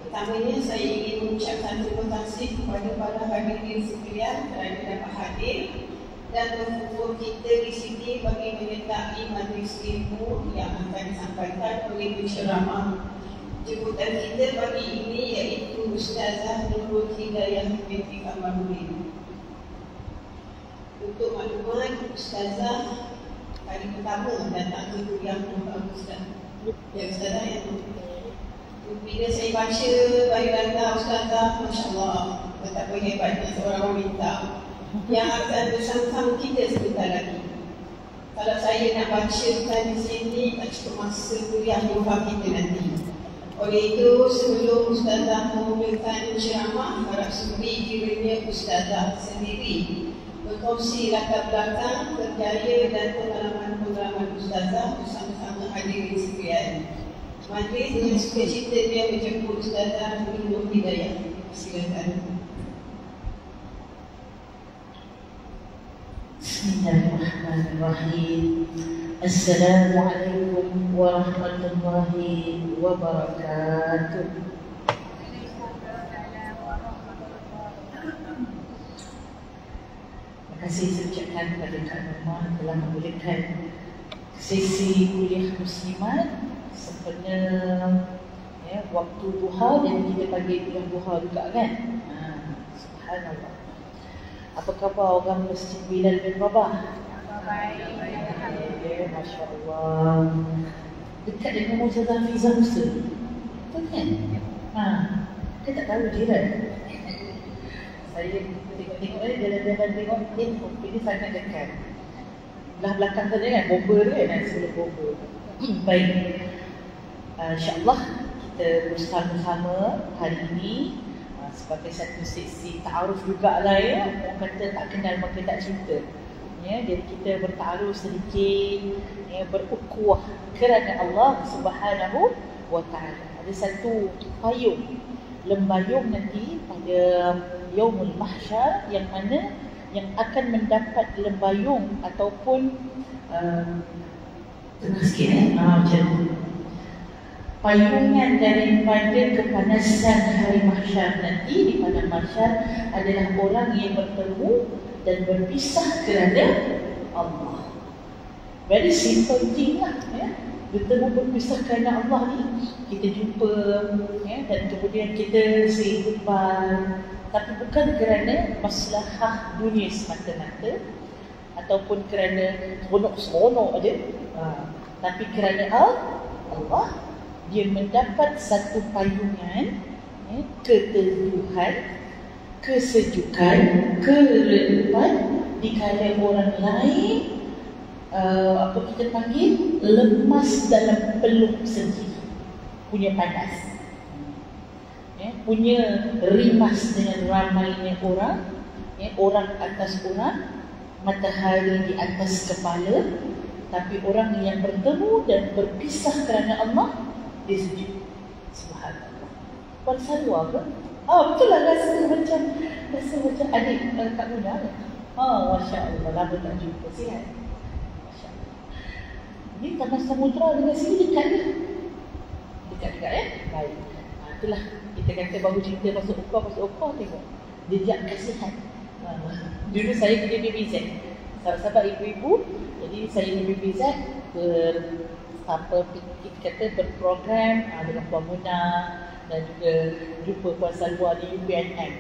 Pertamanya saya ingin mengucapkan terima kasih kepada para hadirin sekalian kerana dapat hadir dan berkumpul kita di sini bagi menyertai majlis ilmu yang akan disampaikan oleh penceramah. Jemputan kita pagi ini iaitu Ustazah Nurul Hidayah binti Kamarudin. Untuk maklumat, Ustazah kali pertama datang ke kuliah Muhammad Ustaz. Ya Ustazah ya. Bila saya baca biodata Ustazah, Masya Allah, betapa hebatnya seorang wanita yang akan bersama kita sebentar lagi. Kalau saya nak bacakan di sini, tak cukup masa kuliah Muhammad kita nanti. Oleh itu, sebelum Ustazah memulakan ceramah, harap suri kiranya Ustazah sendiri berkongsi latar belakang, kerjaya dan pengalaman-pengalaman Ustazah bersama-sama hadirin sekalian. Majlis dengan sukacita dia menjemput Ustazah Nurul Hidayah. Silakan. Bismillahirrahmanirrahim. Assalamualaikum warahmatullahi wabarakatuh. Terima kasih saya ucapkan kepada Kak Norma telah membolehkan sesi kuliah muslimat sempena waktu duha, dan kita panggil kuliah duha juga kan. Subhanallah. Apa khabar orang Masjid Bilal bin Rabah? Baik. Masya Allah. Dekat dengan Ustazah Fiza Muslim. Betul kan? Dia tak tahu jiran. Saya tengok dia jalan-jalan tengok ini sangat dekat. Belah belakang tadi kan, bomba tu kan, sebelum bomba. Baik. InsyaAllah kita bersama-sama hari ini sebagai satu sesi ta'aruf jugalah ya. Orang kata tak kenal maka tak cinta ya. Jadi kita bertaaruf sedikit ya, berukhuwah kerana Allah Subhanahu wa ta'ala. Ada satu payung, lembayung nanti pada Yaumul Mahsyar, yang mana yang akan mendapat lembayung ataupun tengah sikit macam payungan daripada kepanasan hari mahsyar nanti. Di padang mahsyar adalah orang yang bertemu dan berpisah kerana Allah. Very simple thing lah ya. Bertemu berpisah kerana Allah ni, kita jumpa ya, dan kemudian kita say goodbye, tapi bukan kerana maslahah dunia semata-mata ataupun kerana seronok-seronok aja, tapi kerana Allah. Dia mendapat satu payungan ya, keteduhan, kesejukan, keredupan dikala orang lain apa kita panggil lemas dalam peluk sendiri, punya panas ya, punya rimas dengan ramainya orang ya, orang atas orang, matahari di atas kepala, tapi orang yang bertemu dan berpisah kerana Allah, dia sejuk. Subhanallah. Puan Salwa ke? Betul lah, rasa macam adik Kak Muda kan? Masya Allah, lama tak jumpa. Sihat. Masya Allah. Ini Taman Samudra dengan sini dekat ke? Dekat-dekat ya? Baik. Itulah kita kata baru cerita masuk Ukah tengok. Jejak kasihan. Dulu saya kerja BBZ. Sahabat-sahabat ibu-ibu, jadi saya di BBZ kita kata berprogram dengan Puan Muna dan juga jumpa Puan Salwa di UPNM.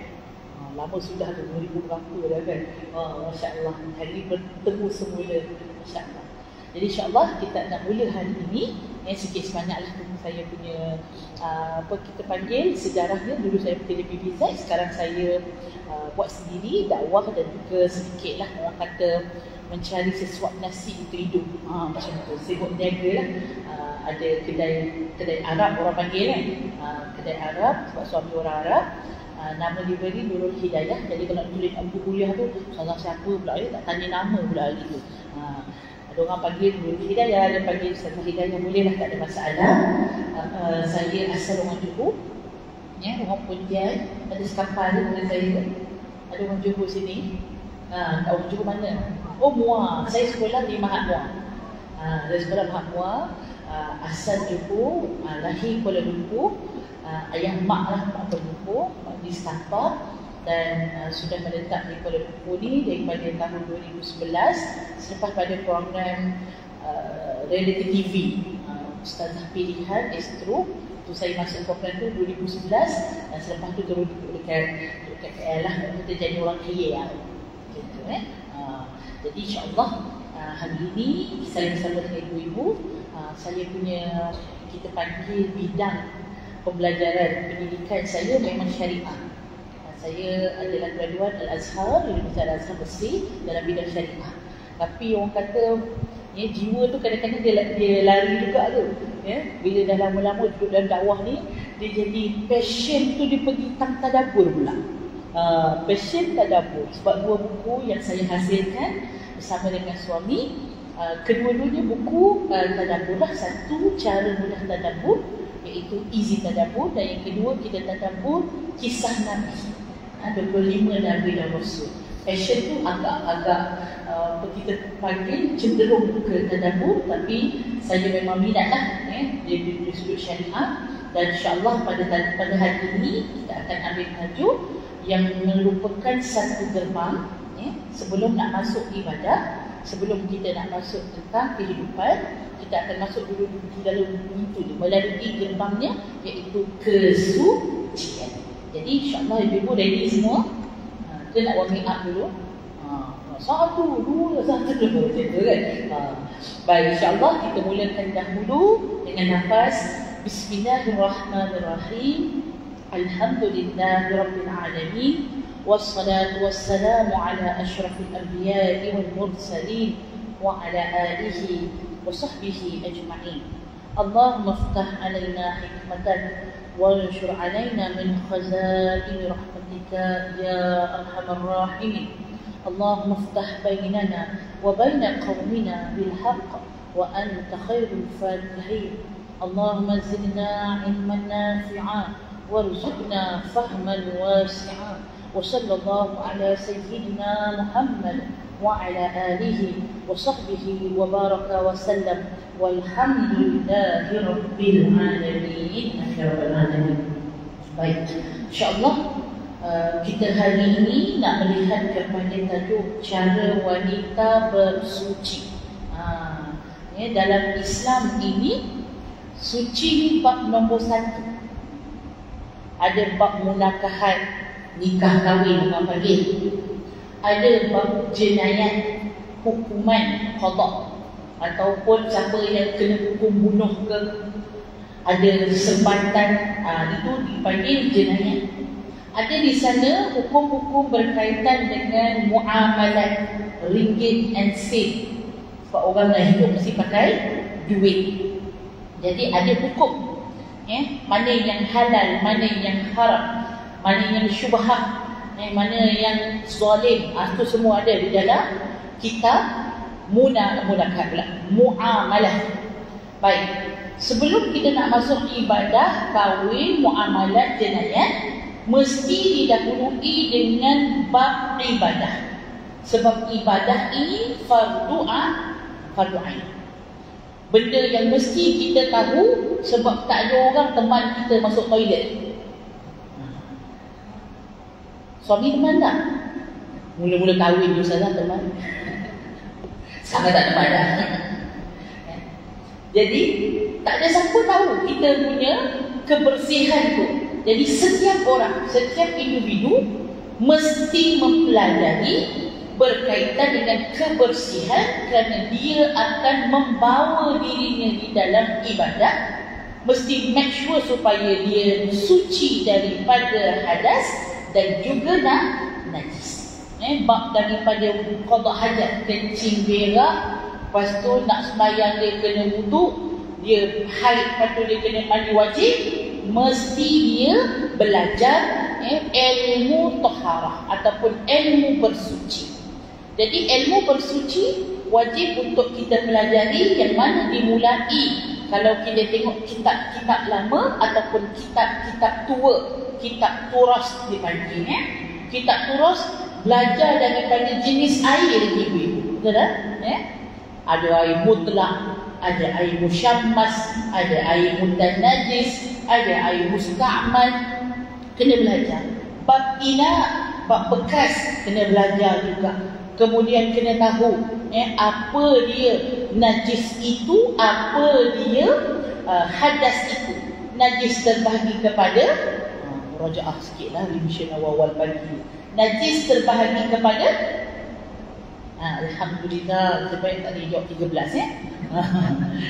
Lama sudah tu, 2000 berapa dah kan. Masya Allah, hari ini bertemu semula. Masya Allah. Jadi insyaAllah kita nak mula hari ini sikit sebanyak lah saya punya apa kita panggil sejarahnya. Dulu saya bekerja di BBZ, sekarang saya buat sendiri dakwah dan juga sedikit lah orang kata mencari sesuap nasi untuk hidup. Macam tu, sibuk niaga lah. Ada kedai Arab orang panggil kan. Kedai Arab sebab suami orang Arab. Nama dia beri Nurul Hidayah. Jadi kalau tulis buku kuliah tu, salah siapa pula dia tak tanya nama pula hari tu. Ada orang panggil Nurul Hidayah, ada panggil Ustazah Hidayah, bolehlah, tak ada masalah. Saya asal orang Johor. Ya, orang Pontian, ada sekampar dengan saya. Ada orang Johor sini. Orang Johor mana? Muar. Saya sekolah di Mahat Muar. Dari sekolah Mahat Muar. Asal Johor, lahir Kuala Lumpur. ayah mak lah, mak berbuku, mak di startup, dan sudah menetap di Kuala Lumpur ni daripada tahun 2011 selepas pada program reality TV Ustazah Pilihan Astro. Tu saya masuk program tu 2011 dan selepas tu turun dekat KL lah, kita jadi orang kaya lah. Gitu, jadi insyaAllah hari ini saya bersama dengan ibu-ibu, saya punya, kita panggil bidang pembelajaran pendidikan saya memang syariah. Saya adalah graduan Al-Azhar, Universiti Al-Azhar Mesir dalam bidang syariah. Tapi orang kata jiwa tu kadang-kadang dia lari juga tu. Bila dah lama-lama duduk dalam dakwah ni, dia jadi passion tu, dia pergi tadabur pula. Passion tadabur. Sebab 2 buku yang saya hasilkan bersama dengan suami, kedua-duanya buku tadabur lah. Satu, cara mudah tadabur, iaitu easy tadabur, dan yang kedua kita tadabur kisah Nabi. 25 Nabi dan Rasul. Passion tu agak-agak kita panggil cenderung ke tadabur, tapi saya memang minat lah di sudut syariah. Dan insyaAllah pada hari ini kita akan ambil tajuk yang merupakan satu gerbang sebelum nak masuk ibadah, sebelum kita nak masuk tentang kehidupan, kita akan masuk dulu di dalam itu, melalui gerbangnya, iaitu kesucian. Jadi insyaAllah ibu-ibu ready semua. Kita nak warming up dulu. Satu, dua, macam tu kan. Baik, insyaAllah kita mulakan dahulu dengan nafas Bismillahirrahmanirrahim. Alhamdulillahirabbil alamin. Wassalatu wassalamu ala asyrafil anbiya'i wal mursalin wa ala alihi wa sahbihi ajma'in. Allahumma iftah alaina hikmatan وانشر علينا من خزائن رحمتك يا أرحم الراحمين. اللهم افتح بيننا وبين قومنا بالحق وأنت خير الفاتحين. اللهم زدنا علما نافعا وارزقنا فهما واسعا. وصلى الله على سيدنا محمد وعلى آله وصحبه وبارك وسلم. Walhamdulillahi Rabbil Alamin. Baik, insyaAllah kita hari ini nak melihat kepada tajuk cara wanita bersuci. Dalam Islam ini, suci ni bab nombor 1. Ada bab munakahat, nikah kahwin orang panggil. Ada bab jenayat, hukuman qada, ataupun siapa yang kena hukum bunuh ke, ada sempatan, itu dipanggil jenayat. Ada di sana hukum-hukum berkaitan dengan muamalat, ringgit and sen. Sebab orang nak hidup mesti pakai duit. Jadi ada hukum, mana yang halal, mana yang haram, mana yang syubhat, mana yang zalim, itu semua ada di dalam kitab muamalah. Baik, sebelum kita nak masuk ibadah, kahwin, muamalat, jenayat, mesti didahului dengan bab ibadah. Sebab ibadah ini fardu ain. Benda yang mesti kita tahu, sebab tak ada orang teman kita masuk toilet. Suami teman tak? Mula-mula kahwin je salah teman. Sama tak teman dah. Jadi tak ada siapa tahu kita punya kebersihan tu. Jadi setiap orang, setiap individu mesti mempelajari berkaitan dengan kebersihan, kerana dia akan membawa dirinya di dalam ibadah. Mesti make sure supaya dia suci daripada hadas dan juga najis. Bab daripada qada hajat, kencing berak, lepas tu nak sembahyang dia kena wudu, dia haid, lepas tu dia kena mandi wajib. Mesti dia belajar ilmu taharah ataupun ilmu bersuci. Jadi ilmu bersuci wajib untuk kita pelajari, yang mana dimulai kalau kita tengok kitab-kitab lama ataupun kitab-kitab tua, kitab turas dipanggil. Kitab turas belajar daripada jenis air lagi, betul tak? Ada air mutlak, ada air musyammas, ada air mutanajis, ada air musta'mal. Kena belajar. Bab ina, bab bekas kena belajar juga. Kemudian kena tahu apa dia najis itu, apa dia hadas itu. Najis terbahagi kepada murajaah sikitlah revision awal-awal pagi. Najis terbahagi kepada alhamdulillah, sebaik tak boleh jawab 13 ya.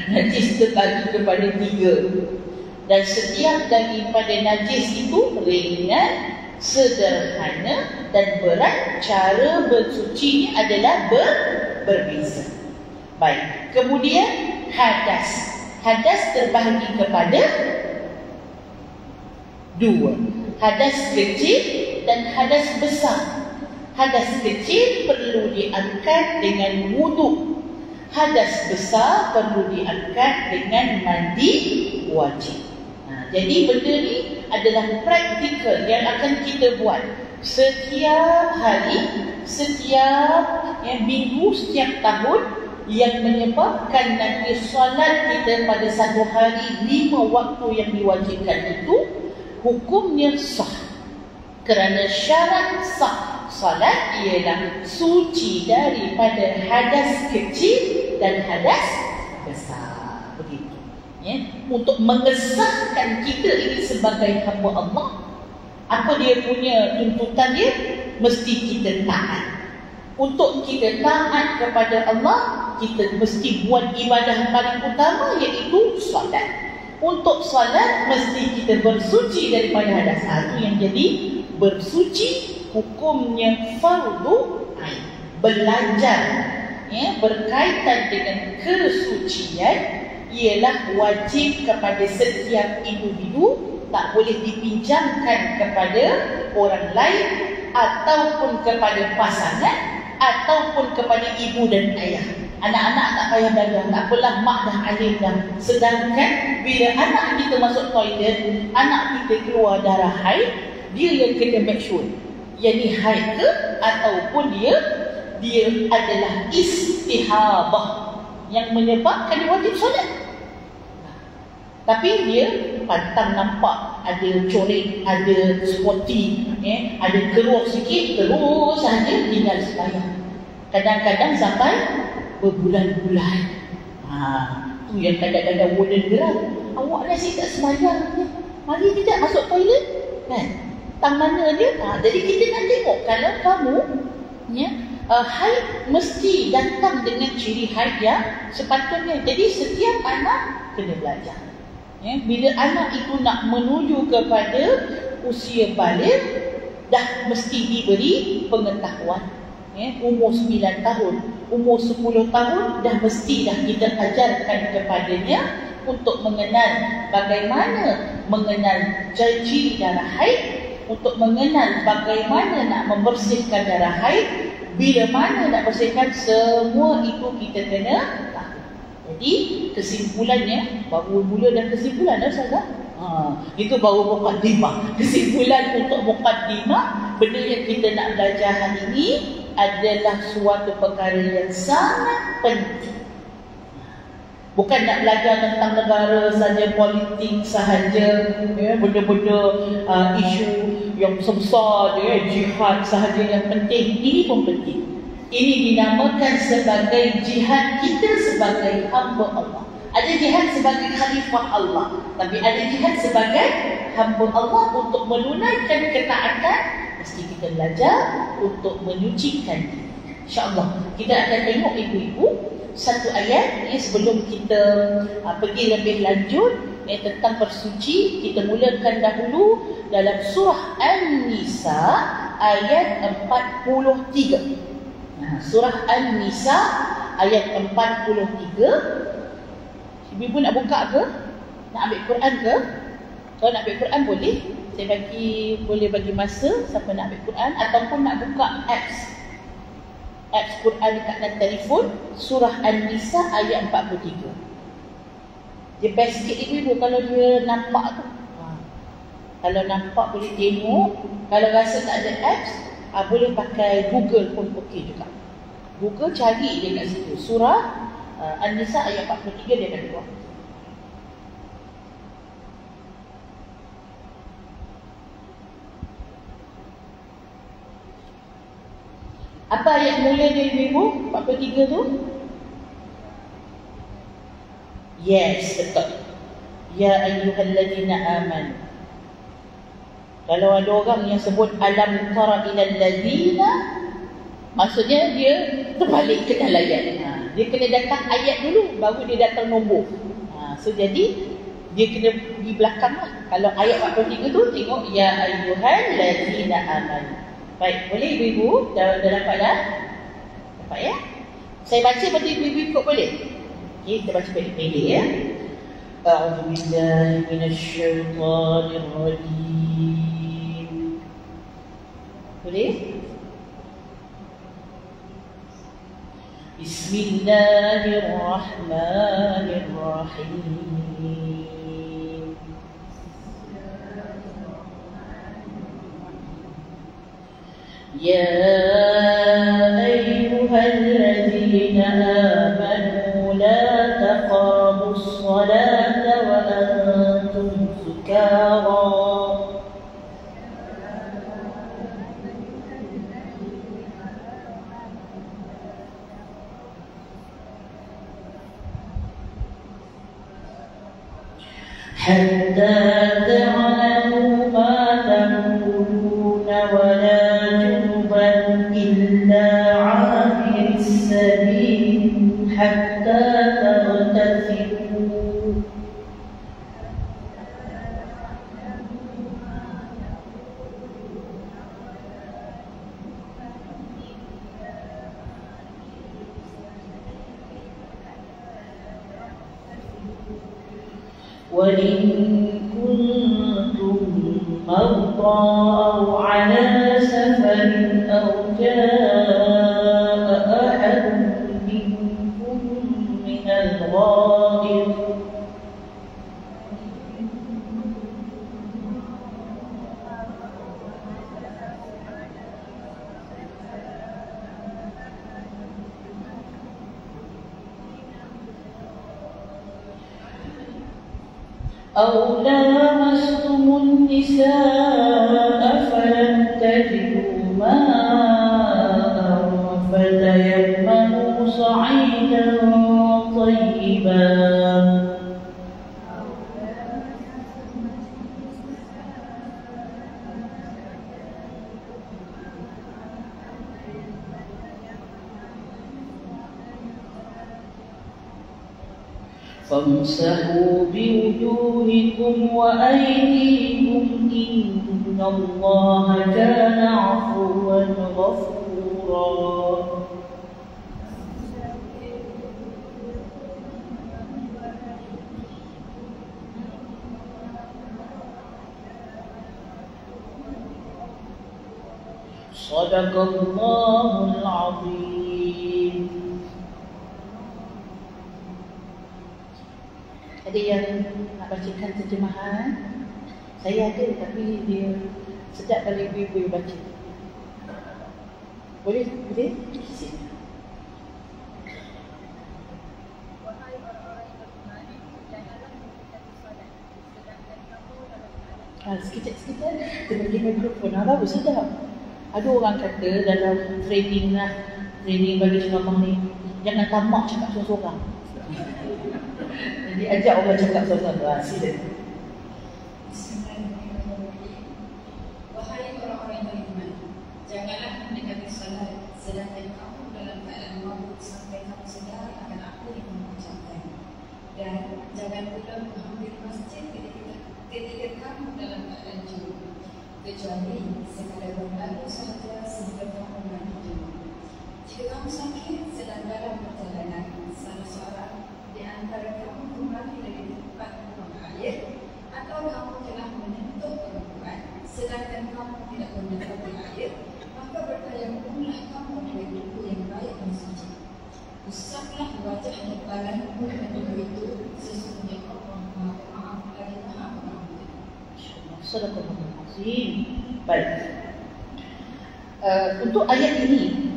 Najis terbahagi kepada 3. Dan setiap daripada najis itu ringan, sederhana dan berat. Cara bersuci adalah berbeza. Baik. Kemudian hadas. Hadas terbahagi kepada 2. Hadas kecil dan hadas besar. Hadas kecil perlu diangkat dengan wudu. Hadas besar perlu diangkat dengan mandi wajib. Jadi benda ni adalah praktikal yang akan kita buat setiap hari, setiap minggu, setiap tahun, yang menyebabkan nanti solat kita pada satu hari 5 waktu yang diwajibkan itu hukumnya sah. Kerana syarat sah solat ialah suci daripada hadas kecil dan hadas besar. Begitu. Untuk mengesahkan kita ini sebagai hamba Allah, apa dia punya tuntutan dia? Mesti kita taat. Untuk kita taat kepada Allah, kita mesti buat ibadah paling utama, iaitu solat. Untuk solat mesti kita bersuci daripada hadas. Itu yang jadi bersuci hukumnya fardu ain. Belajar berkaitan dengan kesucian ialah wajib kepada setiap individu, tak boleh dipinjamkan kepada orang lain ataupun kepada pasangan ataupun kepada ibu dan ayah. Anak-anak tak payah belajar, tak apalah, mak dah alim dah. Sedangkan bila anak kita masuk toilet, anak kita keluar darah haid, dia yang kena make sure yang ni haid ke ataupun dia adalah istihabah yang menyebabkan dia wajib solat. Tapi dia pantang nampak ada corek, ada spotty, ada keruh sikit, terus saja tinggal sembahyang. Kadang-kadang sampai berbulan-bulan. Tu yang kadang-kadang wooden geram. Awak nasi tak sembahyang ni, mari tidak masuk toilet kan? Tang mana dia? Jadi kita nak tengok kalau kamu haid mesti datang dengan ciri haid yang sepatutnya. Jadi setiap anak kena belajar. Bila anak itu nak menuju kepada usia balik, dah mesti diberi pengetahuan. Umur 9 tahun, umur 10 tahun dah mesti dah kita ajarkan kepadanya untuk mengenal bagaimana mengenal ciri darah haid, untuk mengenal bagaimana nak membersihkan darah haid, bila mana nak bersihkan, semua itu kita kena tahu. Jadi kesimpulannya, baru mula dan kesimpulan dah Ustazah. Itu baru mukaddimah. Kesimpulan untuk mukaddimah, benda yang kita nak belajar hari ini adalah suatu perkara yang sangat penting. Bukan nak belajar tentang negara saja, politik sahaja, benda-benda isu yang besar, jihad sahaja yang penting. Ini pun penting. Ini dinamakan sebagai jihad kita sebagai hamba Allah. Ada jihad sebagai khalifah Allah, tapi ada jihad sebagai hamba Allah untuk menunaikan ketaatan. Mesti kita belajar untuk menyucikan diri. InsyaAllah kita akan tengok ibu-ibu satu ayat sebelum kita pergi lebih lanjut tentang bersuci. Kita mulakan dahulu dalam surah An-Nisa ayat 43. Surah An-Nisa ayat 43. Ibu nak buka ke? Nak ambil Quran ke? Kalau nak ambil Quran boleh. Saya boleh bagi masa siapa nak ambil Quran, ataupun nak buka apps Quran dekat dalam telefon. Surah An-Nisa ayat 43. Dia best sikit ibu kalau dia nampak tu. Kalau nampak boleh tengok. Kalau rasa tak ada apps, boleh pakai Google pun okey juga. Google cari dia kat situ, surah An-Nisa ayat 43 dia akan keluar. Apa ayat mula dia ibu? 43 tu? Yes, betul. Ya ayyuhalladzina amanu. Kalau ada orang yang sebut alam tara ilal ladzina, maksudnya dia terbalik ke dalam ayat. Dia kena datang ayat dulu baru dia datang nombor. So jadi dia kena di belakang lah. Kalau ayat 43 tu tengok ya ayyuhalladzina amanu. Baik, boleh ibu-ibu? Dah dapat dah? Dapat ya? Saya baca berarti ibu-ibu ikut boleh? Okey, kita baca pendek-pendek ya. A'udzu billahi minasyaitonir rajim. Boleh? Bismillahirrahmanirrahim. يا أيها الذين آمنوا لا تقربوا الصلاة وأنتم سكارى حتى تعلموا ما تقولون ولا إلا عابر السبيل حتى تغتسلوا وإن كنتم مرضى أو على سفر أو جاء أحد منكم من الغائط أو لامستم النساء فلم تجدوا ماء فتيمموا صعيدا طيبا فامسحوا بوجوهكم وأيديكم إن الله كان عفوا غفورا صدق الله العظيم. Ada yang nak bacakan terjemahan? Saya ada tapi dia sedap kalau ibu-ibu baca. Boleh? Boleh? Sini. Wahai orang-orang yang beriman, janganlah mendekati solat sedangkan kamu dalam keadaan. Sekejap. Kita bagi mikrofon. Bagus, sedap. Ada orang kata dalam training bagi ceramah ni, jangan tamak cakap seorang-seorang. Jadi ajak orang cakap seorang-seorang. Sila. Bismillahirrahmanirrahim. Wahai orang-orang yang beriman, janganlah mendekati salat sedangkan kamu dalam keadaan mabuk sampai kamu sedar akan apa yang kamu ucapkan. Dan jangan pula menghampiri masjid ketika kamu dalam keadaan junub, kecuali sekadar berlalu sahaja sehingga kamu mandi junub. Jika kamu sakit sedang dalam perjalanan, salah seorang di antara kamu kembali dari tempat buang air, atau kamu telah menyentuh perempuan sedangkan kamu tidak mendapati air, maka bertayamumlah kamu dengan tubuh yang baik dan suci. Usaplah wajah dan badanmu dengan tubuh itu, sesungguhnya Allah Maha Pemaaf lagi Maha Pengampun. Astagfirullahaladzim. Baik. Untuk ayat ini,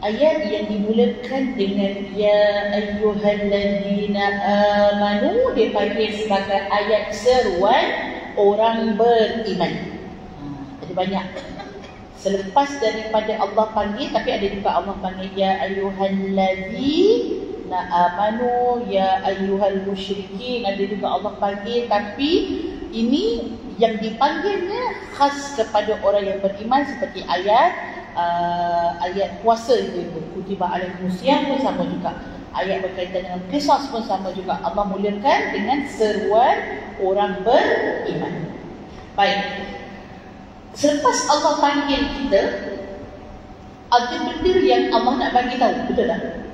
ayat yang dimulakan dengan ya ayyuhalladzina amanu dipanggil sebagai ayat seruan orang beriman. Ada banyak. Selepas daripada Allah panggil, tapi ada juga Allah panggil ya ayyuhalladzina amanu, ya ayyuhal musyrikin, ada juga Allah panggil, tapi ini yang dipanggilnya khas kepada orang yang beriman, seperti ayat puasa itu, kutiba alaikumusiyam pun sama juga, ayat berkaitan dengan qisas pun sama juga. Allah mulakan dengan seruan orang beriman. Baik, selepas Allah panggil kita, ada benda yang Allah nak bagi tahu, betul tak?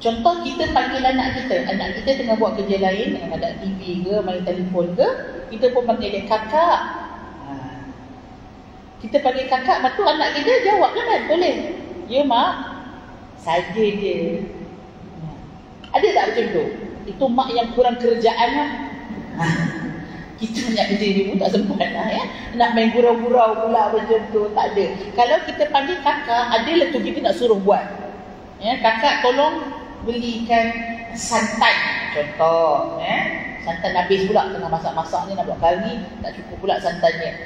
Contoh, kita panggil anak kita tengah buat kerja lain, ada TV ke, main telefon ke, kita pun panggil dia kakak. Kita panggil kakak, maka anak kita jawab kan? Boleh. Ya mak, saja je. Ada tak macam tu? Itu mak yang kurang kerjaan lah. Kita banyak kerja ni pun tak sempat lah ya. Nak main gurau-gurau pula macam tu, tak ada. Kalau kita panggil kakak, adalah tu kita nak suruh buat. Ya, kakak tolong belikan santan, contoh santan habis pula, tengah masak-masak ni nak buat kari, tak cukup pula santannya.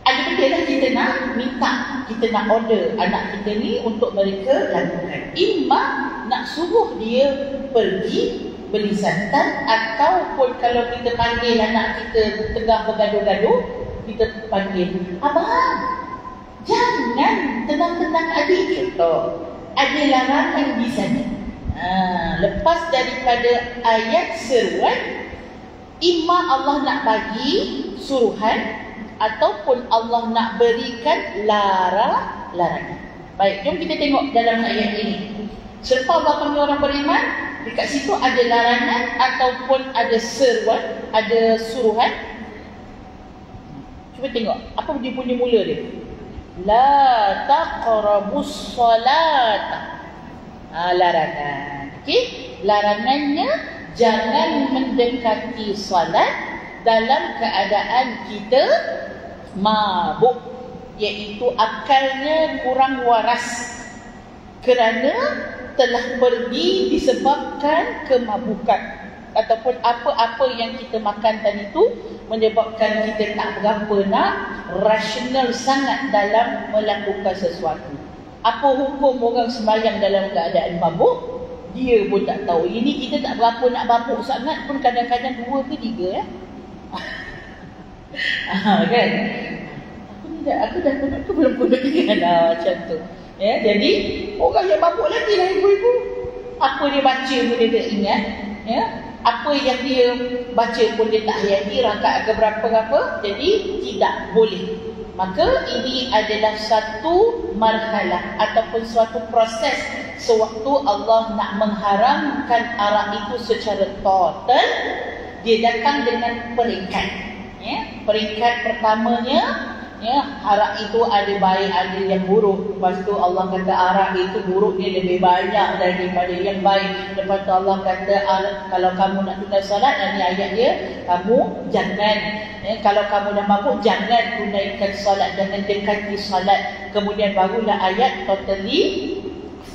Ada benda lah kita nak minta, kita nak order anak kita ni untuk mereka lakukan. Imma nak suruh dia pergi beli santan, ataupun kalau kita panggil anak kita tengah bergaduh-gaduh, kita panggil, abang, jangan tenang-tenang adik, contoh. Ada larangan di sana. Lepas daripada ayat seruan, imma Allah nak bagi suruhan, ataupun Allah nak berikan larangan. Baik, jom kita tengok dalam ayat ini. Selepas Allah panggil orang beriman, dekat situ ada larangan ataupun ada seruan, ada suruhan. Cuba tengok apa dia punya mula dia. La taqrabus salat. Larangan. Okey, larangannya jangan mendekati salat dalam keadaan kita mabuk, iaitu akalnya kurang waras kerana telah pergi disebabkan kemabukan, ataupun apa-apa yang kita makan tadi itu menyebabkan kita tak berapa nak rasional sangat dalam melakukan sesuatu. Apa hukum orang sembahyang dalam keadaan mabuk? Dia pun tak tahu. Ini kita tak berapa nak mabuk sangat pun, kadang-kadang 2 ke 3 ya. Kan? Aku dah kunut ke belum kunut kan? Macam tu. Ya, jadi orang yang mabuk lagi lah ibu-ibu. Apa dia baca pun dia tak ingat. Ya, apa yang dia baca pun dia tak hayati, rakaat ke berapa. Jadi tidak boleh. Maka ini adalah satu marhalah ataupun suatu proses sewaktu Allah nak mengharamkan arak itu secara total. Dia datang dengan peringkat. Ya, peringkat pertamanya, ya, arak itu ada baik, ada yang buruk. Lepas tu Allah kata arak itu buruknya lebih banyak daripada yang baik. Lepas tu Allah kata kalau kamu nak tunai salat, ini ayat dia, kamu jangan, kalau kamu dah mabuk jangan tunaikan salat, jangan dekati salat. Kemudian barulah ayat totally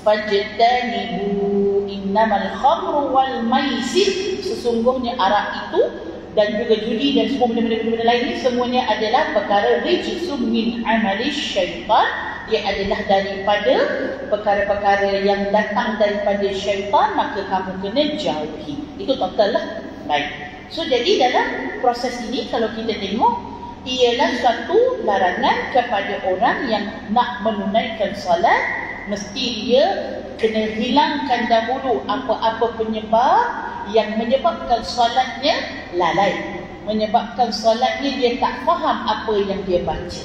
fajtanibu innamal khamru wal maisir, sesungguhnya arak itu dan juga judi dan semua benda-benda lain ini semuanya adalah perkara rijsum min amali syaitan. Ia adalah daripada perkara-perkara yang datang daripada syaitan, maka kamu kena jauhi. Itu total lah. Baik. So jadi dalam proses ini kalau kita tengok, ialah satu larangan kepada orang yang nak menunaikan salat, mesti dia kena hilangkan dahulu apa-apa penyebab yang menyebabkan solatnya lalai, menyebabkan solatnya dia tak faham apa yang dia baca.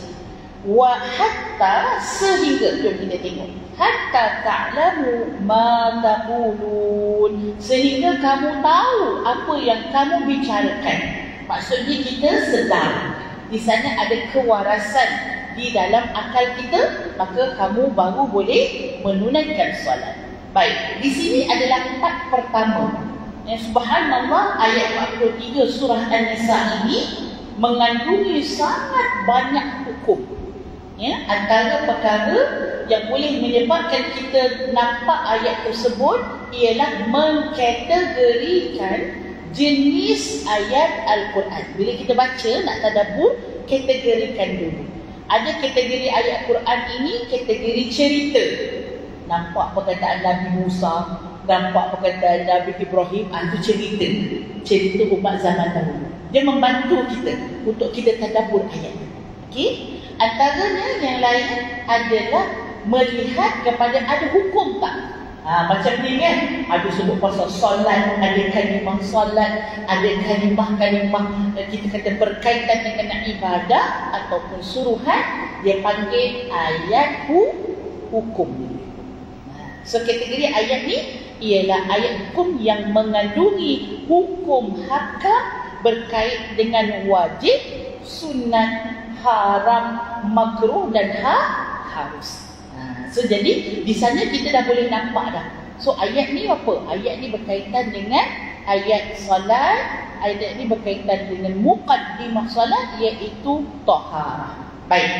Wa hatta, sehingga, jom kita tengok, hatta ta'lamu ma taqulun, sehingga kamu tahu apa yang kamu bicarakan. Maksudnya kita sedar, di sana ada kewarasan di dalam akal kita, maka kamu baru boleh menunaikan solat. Baik, di sini adalah empat pertama. Subhanallah, ayat 43 surah An-Nisa ini mengandungi sangat banyak hukum. Ya, antara perkara yang boleh menyebabkan kita nampak ayat tersebut ialah mengkategorikan jenis ayat Al-Quran. Bila kita baca nak tadabbur, kategorikan dulu. Ada kategori ayat Quran ini kategori cerita. Nampak perkataan Nabi Musa, nampak perkataan Nabi Ibrahim, itu cerita. Cerita umat zaman dahulu. Dia membantu kita untuk kita tadabbur ayat. Okey? Antaranya yang lain adalah melihat kepada ada hukum tak. Macam ni kan, ada sebut pasal solat, ada kalimah solat, ada kalimah kita kata berkaitan dengan ibadah ataupun suruhan, dia panggil ayat hukum. So kategori ayat ni ialah ayat hukum yang mengandungi hukum hakam berkait dengan wajib, sunat, haram, makruh dan harus. So jadi di sana kita dah boleh nampak dah. So ayat ni apa? Ayat ni berkaitan dengan ayat solat, ayat ni berkaitan dengan muqaddimah solat iaitu taharah. Baik.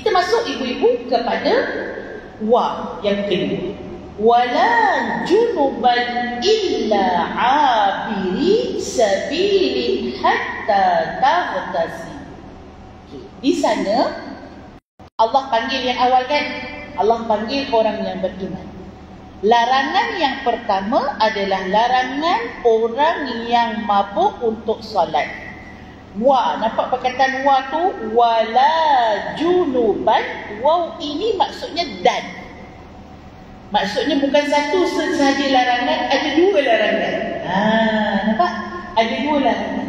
Kita masuk ibu-ibu kepada wa yang kedua. Wala junuban illa abiri sabilin hatta taghtasi. Di sana Allah panggil yang awal kan, Allah panggil orang yang beriman. Larangan yang pertama adalah larangan orang yang mabuk untuk solat. Wa, nampak perkataan wa tu, wala junuban. Waw ini maksudnya dan. Maksudnya bukan satu sahaja larangan, ada dua larangan. Nampak? Ada dua larangan.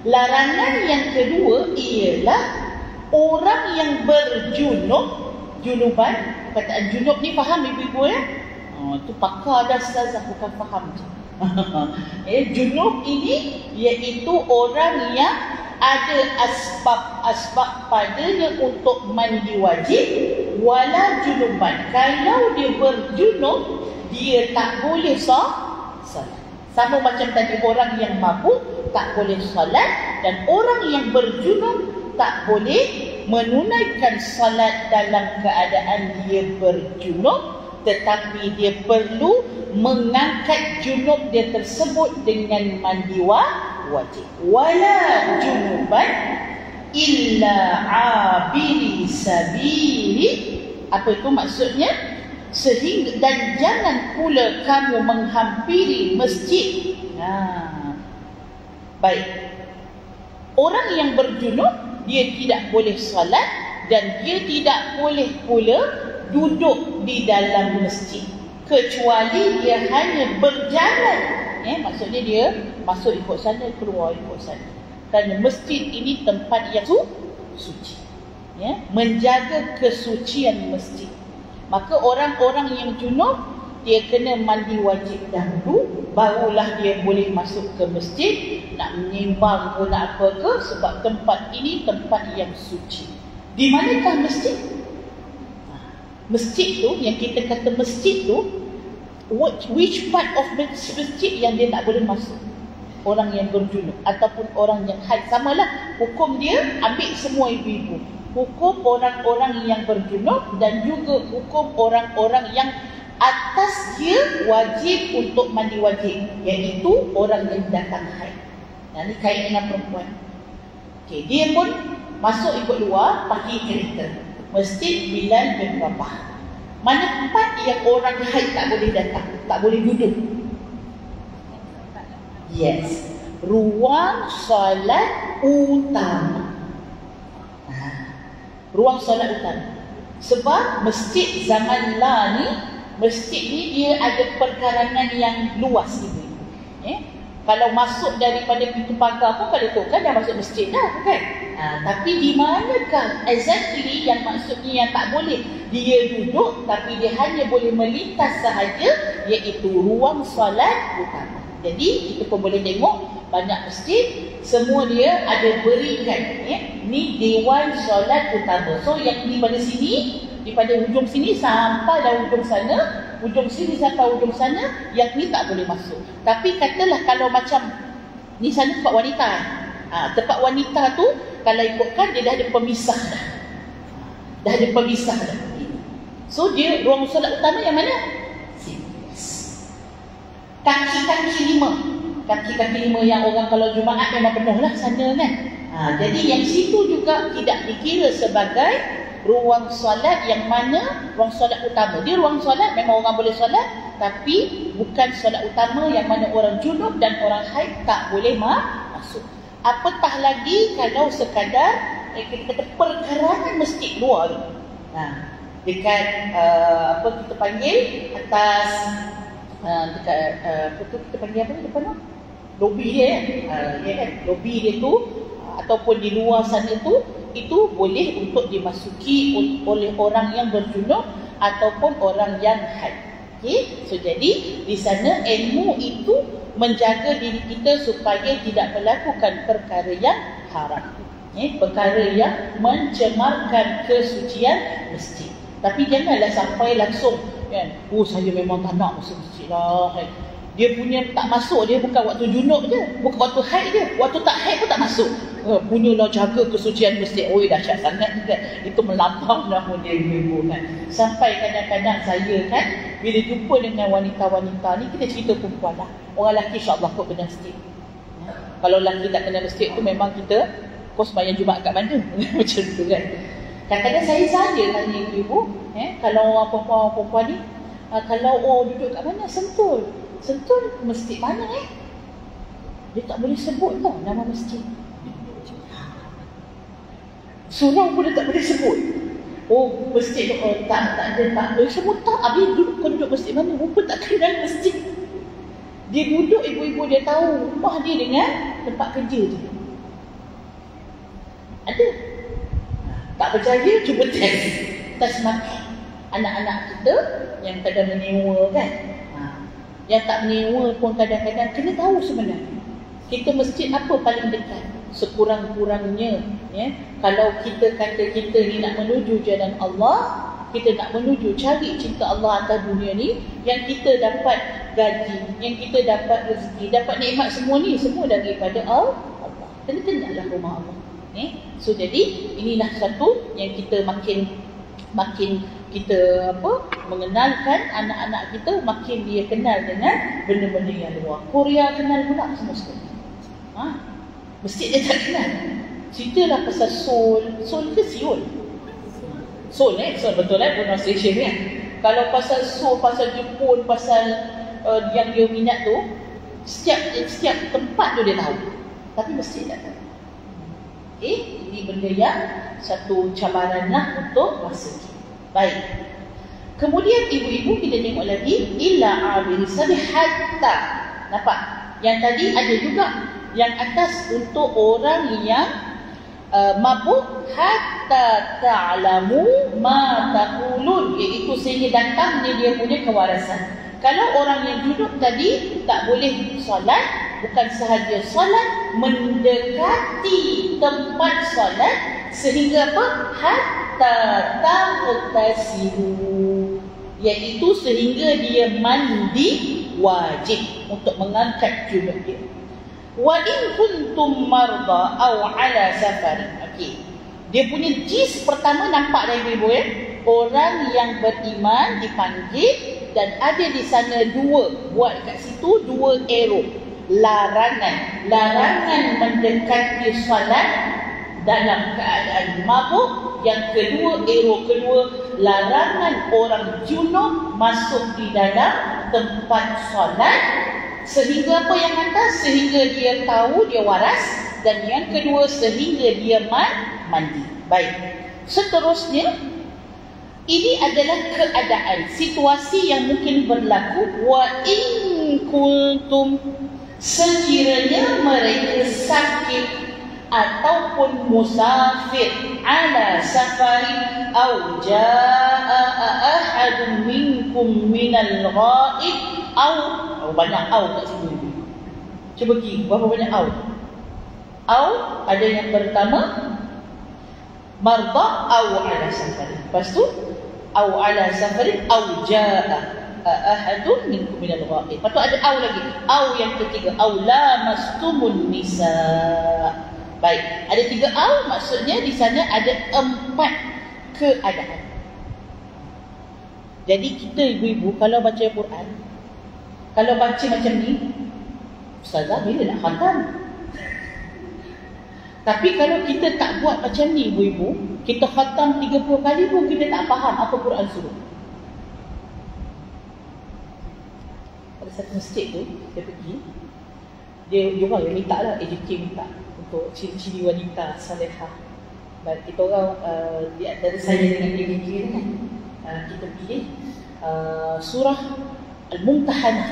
Larangan yang kedua ialah orang yang berjunub, junuban, perkataan junub ni faham ibu-ibu ya? Itu pakar dah ustazah, bukan faham je. Junub ini iaitu orang yang ada asbab padanya untuk mandi wajib, wala junuban. Kalau dia berjunub, dia tak boleh salat. Sama macam tadi orang yang mabuk tak boleh salat, dan orang yang berjunub tak boleh menunaikan salat dalam keadaan dia berjunub, tetapi dia perlu mengangkat junub dia tersebut dengan mandi wajib. Wala junuban illa abiri sabili. Apa itu maksudnya? Sehingga, dan jangan pula kamu menghampiri masjid. Baik. Orang yang berjunub, dia tidak boleh salat dan dia tidak boleh pula duduk di dalam masjid kecuali dia hanya berjalan. Maksudnya dia masuk ikut sana, keluar ikut sana. Kerana masjid ini tempat yang suci. Menjaga kesucian masjid. Maka orang-orang yang junub, dia kena mandi wajib dahulu, barulah dia boleh masuk ke masjid, nak menyembang ke nak apa ke, sebab tempat ini tempat yang suci. Di manakah masjid? Masjid tu, yang kita kata masjid tu, which part of masjid yang dia tak boleh masuk? Orang yang berjunub ataupun orang yang haid, samalah hukum dia, ambil semua ibu-ibu. Hukum orang-orang yang berjunub dan juga hukum orang-orang yang atas dia wajib untuk mandi wajib, iaitu orang yang datang haid. Ini kait dengan perempuan. Dia pun masuk ikut luar pakai kereta. Masjid Bilal bin Rabah. Mana tempat yang orang haid tak boleh datang, tak boleh duduk? Yes, ruang solat utama. Ruang solat utama. Sebab masjid zaman ni, masjid ni dia ada perkarangan yang luas gitu. Kalau masuk daripada pintu pagar pun, kalau tu kan dah masuk masjid dah, kan? Tapi di manakah exactly yang maksudnya yang tak boleh dia duduk, tapi dia hanya boleh melintas sahaja, iaitu ruang solat utama. Jadi kita pun boleh tengok banyak masjid, semua dia ada berikan ni dewan solat utama. So yang ni pada sini, daripada hujung sini sampai dah hujung sana, hujung sini sampai hujung sana, yang ni tak boleh masuk. Tapi katalah kalau macam ni sana tempat wanita, tempat wanita tu kalau ikutkan dia dah ada pemisah dah. Dah ada pemisah dah. So dia ruang solat utama yang mana? Kaki-kaki 5. Kaki-kaki 5 yang orang kalau Jumaat memang penuh lah sana kan. Jadi yang situ juga tidak dikira sebagai ruang solat yang mana ruang solat utama. Dia ruang solat memang orang boleh solat, tapi bukan solat utama yang mana orang junub dan orang haid tak boleh masuk. Apatah lagi kalau sekadar kita kata perkarangan masjid luar tu. Dekat kita panggil atas dekat kita panggil apa depan tu? Lobi dia kan. Lobi dia tu ataupun di luar sana tu, itu boleh untuk dimasuki oleh orang yang berjunub ataupun orang yang haid. Okey, so jadi di sana ilmu itu menjaga diri kita supaya tidak melakukan perkara yang haram. Perkara yang mencemarkan kesucian masjid. Tapi janganlah sampai langsung kan, saya memang tak nak masuk masjid lah kan. Dia punya tak masuk dia bukan waktu junub je, bukan waktu haid je, waktu tak haid pun tak masuk. Punyalah jaga kesucian masjid. Oi, dahsyat sangat juga. Itu melampau dah dia ibu kan. Sampai kadang-kadang saya kan bila jumpa dengan wanita-wanita ni, kita cerita perempuan lah. Orang lelaki insya-Allah kot kena masjid. Kalau lelaki tak kena masjid tu memang kita kau sembahyang Jumaat kat mana? Macam tu kan. Kadang-kadang saya saja tanya ibu, kalau orang perempuan ni kalau duduk kat mana? Sentul. Sentul masjid mana Dia tak boleh sebut tau nama masjid. Surau pun dia tak boleh sebut. Masjid tu tak boleh sebut tak. Habis kau duduk masjid mana? Rupa tak kenal masjid. Dia duduk, ibu-ibu dia tahu rumah dia dengan tempat kerja dia. Ada. Tak percaya, cuba test. Test mata anak-anak kita yang kadang menyewa kan. Yang tak menyewa pun kadang-kadang kena tahu sebenarnya kita masjid apa paling dekat. Sekurang-kurangnya kalau kita kata kita ni nak menuju jalan Allah, kita nak menuju cari cinta Allah atas dunia ni, yang kita dapat gaji, yang kita dapat rezeki, dapat nikmat semua ni semua daripada Allah. Kena-kenalah rumah Allah. So jadi inilah satu yang kita makin kita mengenalkan anak-anak kita, makin dia kenal dengan benda-benda yang luar. Korea kenal pula semua sekali. Masjid dia tak kenal. Ceritalah pasal Seoul ke Seoul? Seoul betul pronunciation kan. Kalau pasal Seoul, pasal Jepun, pasal yang dia minat tu, setiap tempat tu dia tahu. Tapi masjid tak tahu. Ini benda yang satu cabaran lah untuk masa kita. Baik. Kemudian ibu-ibu kita tengok lagi illa abir sabi hatta. Nampak? Yang tadi ada juga yang atas untuk orang yang mabuk hatta ta'lamu ma taqulun, iaitu sehingga datangnya dia punya kewarasan. Kalau orang yang duduk tadi tak boleh solat, bukan sahaja solat, mendekati tempat solat sehingga apa? Hatta taghtasilu, iaitu sehingga dia mandi wajib untuk mengangkat junub dia. Wa in kuntum marda aw ala safar. Okey. Dia punya jis pertama nampak dah ibu-ibu Orang yang beriman dipanggil dan ada di sana dua, buat kat situ dua arrow. Larangan mendekati solat dalam keadaan mabuk. Yang kedua, arrow kedua, larangan orang junub masuk di dalam tempat solat. Sehingga apa yang atas? Sehingga dia tahu dia waras. Dan yang kedua, sehingga dia mandi. Baik. Seterusnya, ini adalah keadaan, situasi yang mungkin berlaku. Wa in kuntum, sekiranya mereka sakit ataupun musafir, ala safari au jaa ahadun minkum minal ghaib au banyak au kat sini. Cuba pergi berapa banyak au? Au ada yang pertama marda au ala safari. Lepas tu au ala safari au jaa ahadun minkum minal ghaib. Lepas tu ada au lagi. Au yang ketiga au lamastumun nisa. Baik, ada 3 au, maksudnya di sana ada 4 keadaan. Jadi kita ibu-ibu kalau baca Quran, kalau baca macam ni, ustazah bila nak khatam? Tapi kalau kita tak buat macam ni ibu-ibu, kita khatam 30 kali pun kita tak faham apa Quran suruh. Ada satu masjid tu, dia pergi, dia orang yang minta lah, AJK minta untuk ciri-ciri wanita salihah. Baik, kita orang di antara saya dengan AJK ni kan, kita pilih surah Al-Mumtahanah.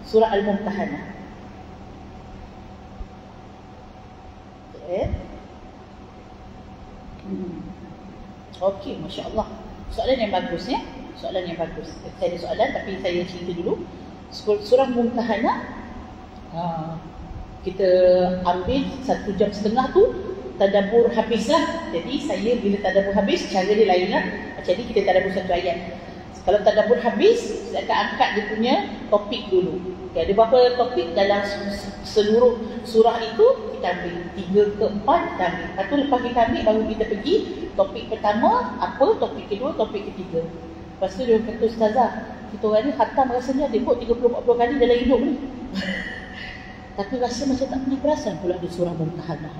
Surah Al-Mumtahanah. Okey, Masya Allah. Soalan yang bagus ya. Soalan yang bagus. Saya ada soalan tapi saya cerita dulu. Surah Mumtahanah, kita ambil 1.5 jam tu, tadabbur habislah. Jadi saya bila tadabbur habis, cara dia lain lah. Macam ni kita tadabbur satu ayat. Kalau tadabbur habis, saya akan angkat dia punya topik dulu. Okay, ada berapa topik dalam seluruh surah itu, kita ambil 3 ke 4 kita ambil. Lepas tu lepas kita ambil, baru kita pergi topik pertama, apa, topik kedua, topik ketiga. Lepas tu dia kata, ustazah, kita orang ni khatam rasanya dia kot 30-40 kali dalam hidup ni. Tapi rasa macam tak pernah perasan pula ada surah Mumtahanah.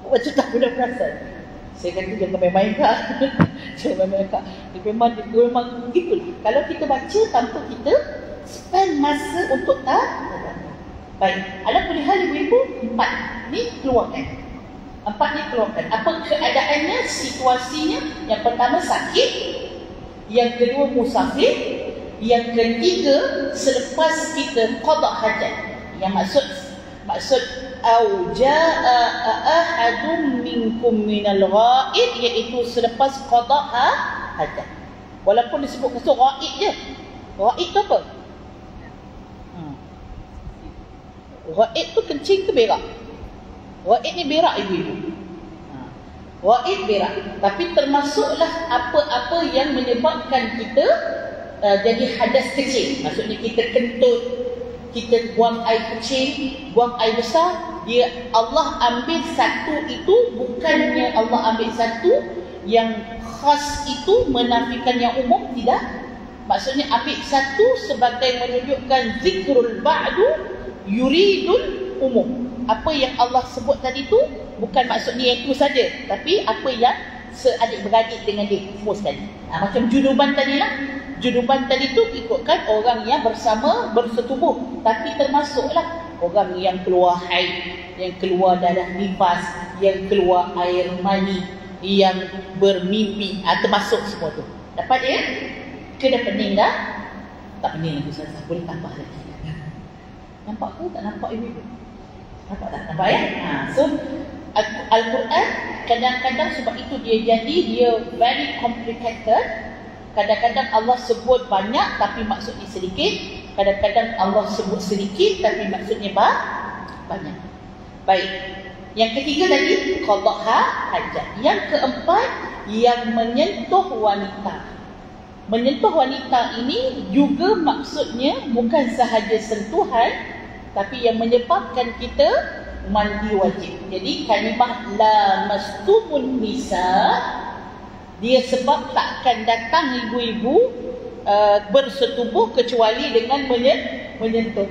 Macam tak pernah perasan. Saya kata jangan main-main kak. Jangan main-main kak. Dia memang gitulah. Kalau kita baca tanpa kita spend masa untuk baik. Ala hal ibu-ibu, 4 ni keluarkan. 4 ni keluarkan. Apa keadaannya, situasinya? Yang pertama sakit, yang kedua musafir, yang ketiga selepas kita qada hajat. Yang maksud au jaa ahadun minkum minal ghaib, iaitu selepas qada hajat. Walaupun disebut kasut ghaib je. Ghaib tu apa? Ghaib tu kencing ke berak? Ghaib ni berak ibu-ibu. Ghaib berak. Tapi termasuklah apa-apa yang menyebabkan kita jadi hadas kecil. Maksudnya kita kentut, kita buang air kecil, buang air besar, dia Allah ambil satu itu, bukannya Allah ambil satu yang khas itu menafikan yang umum, tidak. Maksudnya ambil satu sebagai menunjukkan zikrul ba'du yuridul umum. Apa yang Allah sebut tadi tu bukan maksudnya yang itu saja, tapi apa yang seadik-beradik dengan dia semua sekali. Macam junuban tadi lah. Junuban tadi tu ikutkan orang yang bersama bersetubuh, tapi termasuklah orang yang keluar haid, yang keluar darah nifas, yang keluar air mani, yang bermimpi, termasuk semua tu. Dapat dia? Ke dah pening dah? Tak pening lagi Ustazah, boleh tambah lagi. Nampak ke? Tak nampak ibu-ibu? Nampak tak? Nampak ya? So Al-Quran kadang-kadang sebab itu dia very complicated. Kadang-kadang Allah sebut banyak tapi maksudnya sedikit. Kadang-kadang Allah sebut sedikit tapi maksudnya banyak. Baik. Yang ketiga tadi qada hajat. Yang keempat, yang menyentuh wanita. Menyentuh wanita ini juga maksudnya bukan sahaja sentuhan, tapi yang menyebabkan kita mandi wajib. Jadi kalimah la mastumun nisa, dia sebab takkan datang ibu-ibu bersetubuh kecuali dengan menyentuh.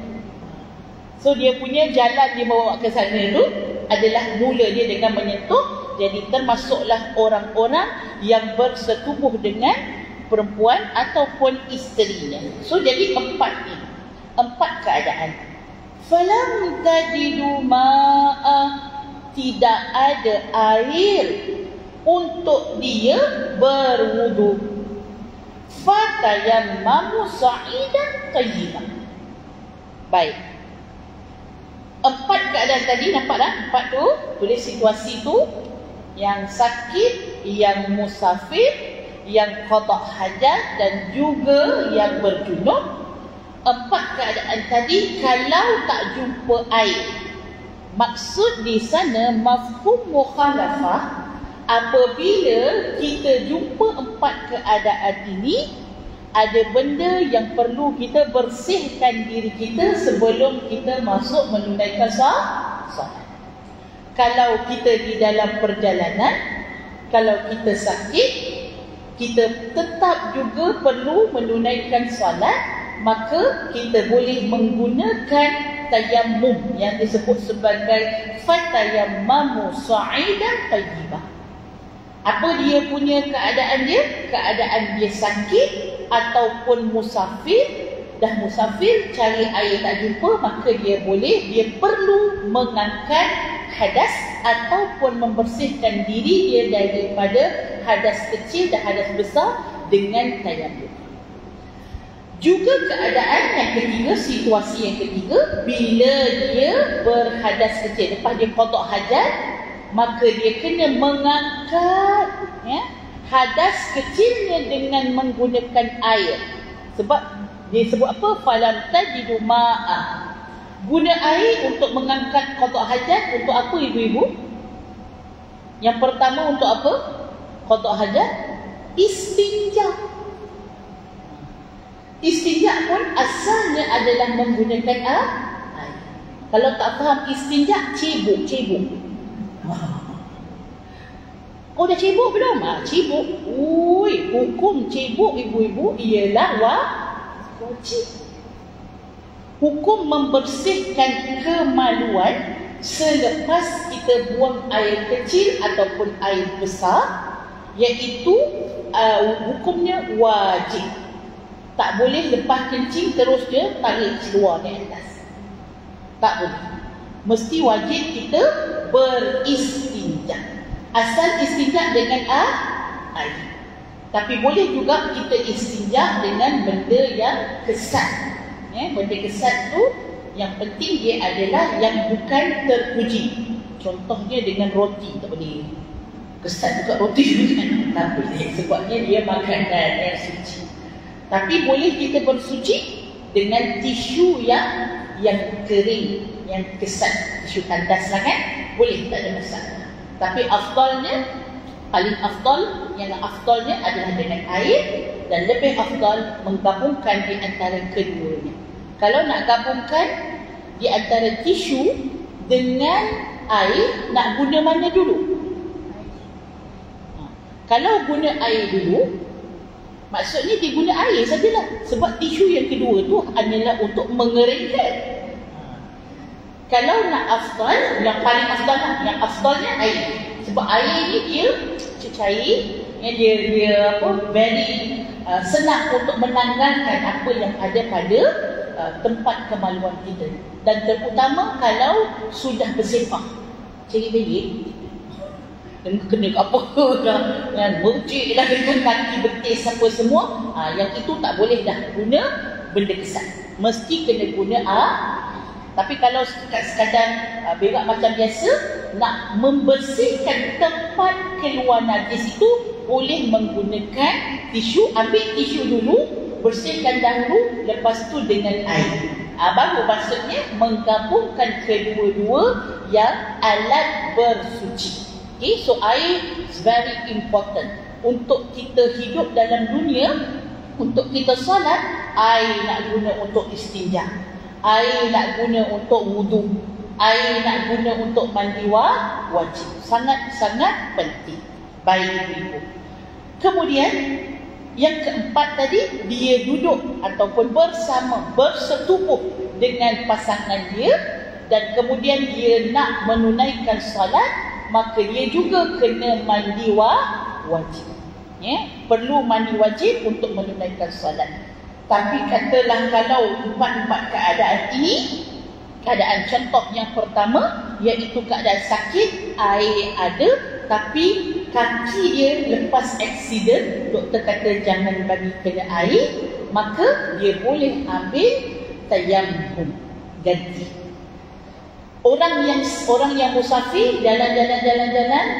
So dia punya jalan dia bawa ke sana itu adalah mula dia dengan menyentuh. Jadi termasuklah orang-orang yang bersetubuh dengan perempuan ataupun isterinya. So jadi 4 ni, 4 keadaan. Falam tajidu ma'a, tidak ada air untuk dia berwudu. Fatayammamu sa'idan tayyiban. Baik. 4 keadaan tadi nampak tak? 4 tu, tulis situasi tu, yang sakit, yang musafir, yang qada hajat dan juga yang berjunub. 4 keadaan tadi kalau tak jumpa air. Maksud di sana mafhum mukhalafah, apabila kita jumpa 4 keadaan ini, ada benda yang perlu kita bersihkan diri kita sebelum kita masuk menunaikan solat. Kalau kita di dalam perjalanan, Kalau kita sakit, kita tetap juga perlu menunaikan solat, maka kita boleh menggunakan tayammum yang disebut sebagai fatayammamu sa'idan tayyibah. Apa dia punya keadaan dia? Keadaan dia sakit ataupun musafir. Dah musafir, cari air tak jumpa, maka dia perlu mengangkat hadas ataupun membersihkan diri dia daripada hadas kecil dan hadas besar dengan tayammum. Juga keadaan yang ketiga, situasi yang ketiga, bila dia berhadas kecil, lepas dia qada hajat, maka dia kena mengangkat hadas kecilnya dengan menggunakan air. Sebab dia sebut apa? Falam tajidu ma'a. Guna air untuk mengangkat qada hajat untuk apa ibu-ibu? Yang pertama untuk apa? Qada hajat istinja. Istinja pun asalnya adalah menggunakan air. Kalau tak faham istinja, cebok. Oh, dah cebok belum? Cebok. Ui, hukum cebok ibu-ibu ialah wajib. Hukum membersihkan kemaluan selepas kita buang air kecil ataupun air besar, iaitu hukumnya wajib. Tak boleh lepas kencing terus dia tarik keluar di atas. Tak boleh. Mesti wajib kita beristinja. Asal istinja dengan air. Tapi boleh juga kita istinja dengan benda yang kesat. Benda kesat tu yang penting dia adalah yang bukan terpuji. Contohnya dengan roti, tak boleh. Kesat juga roti kan? Tak boleh. Sebabnya dia makanan yang suci. Tapi boleh kita bersuci dengan tisu yang kering, yang kesat, tisu tandas lah kan? Boleh, tak ada masalah. Tapi paling afdalnya adalah dengan air, dan lebih afdal menggabungkan di antara keduanya. Kalau nak gabungkan di antara tisu dengan air, nak guna mana dulu? Kalau guna air dulu, maksudnya dia guna air sajalah. Sebab tisu yang kedua tu hanyalah untuk mengeringkan. Kalau nak afdal, yang paling afdal lah, yang afdalnya air. Sebab air ni dia cair, dia very senang untuk menanggalkan apa yang ada pada tempat kemaluan kita. Dan terutama kalau sudah bersepah, cari bayi kena apa kan, mercik dah dengan kaki betis apa semua, yang itu tak boleh dah guna benda kesat, mesti kena guna Tapi kalau sekadar berak macam biasa, nak membersihkan tempat keluar najis itu, boleh menggunakan tisu. Ambil tisu dulu, bersihkan dahulu, lepas tu dengan air. Baru maksudnya menggabungkan kedua-dua yang alat bersuci. Okay, so air is very important. Untuk kita hidup dalam dunia, untuk kita solat, air nak guna untuk istinja. Air nak guna untuk wudu, air nak guna untuk mandi wajib. Sangat-sangat penting. Baik ibu. Kemudian yang keempat tadi, dia duduk ataupun bersetubuh dengan pasangan dia, dan kemudian dia nak menunaikan solat, maka dia juga kena mandi wajib. Perlu mandi wajib untuk menunaikan solat. Tapi katalah kalau empat keadaan ini, keadaan contoh yang pertama iaitu keadaan sakit, air ada tapi kaki dia lepas aksiden, doktor kata jangan bagi kena air, maka dia boleh ambil tayammum, ganti. Orang yang musafir jalan-jalan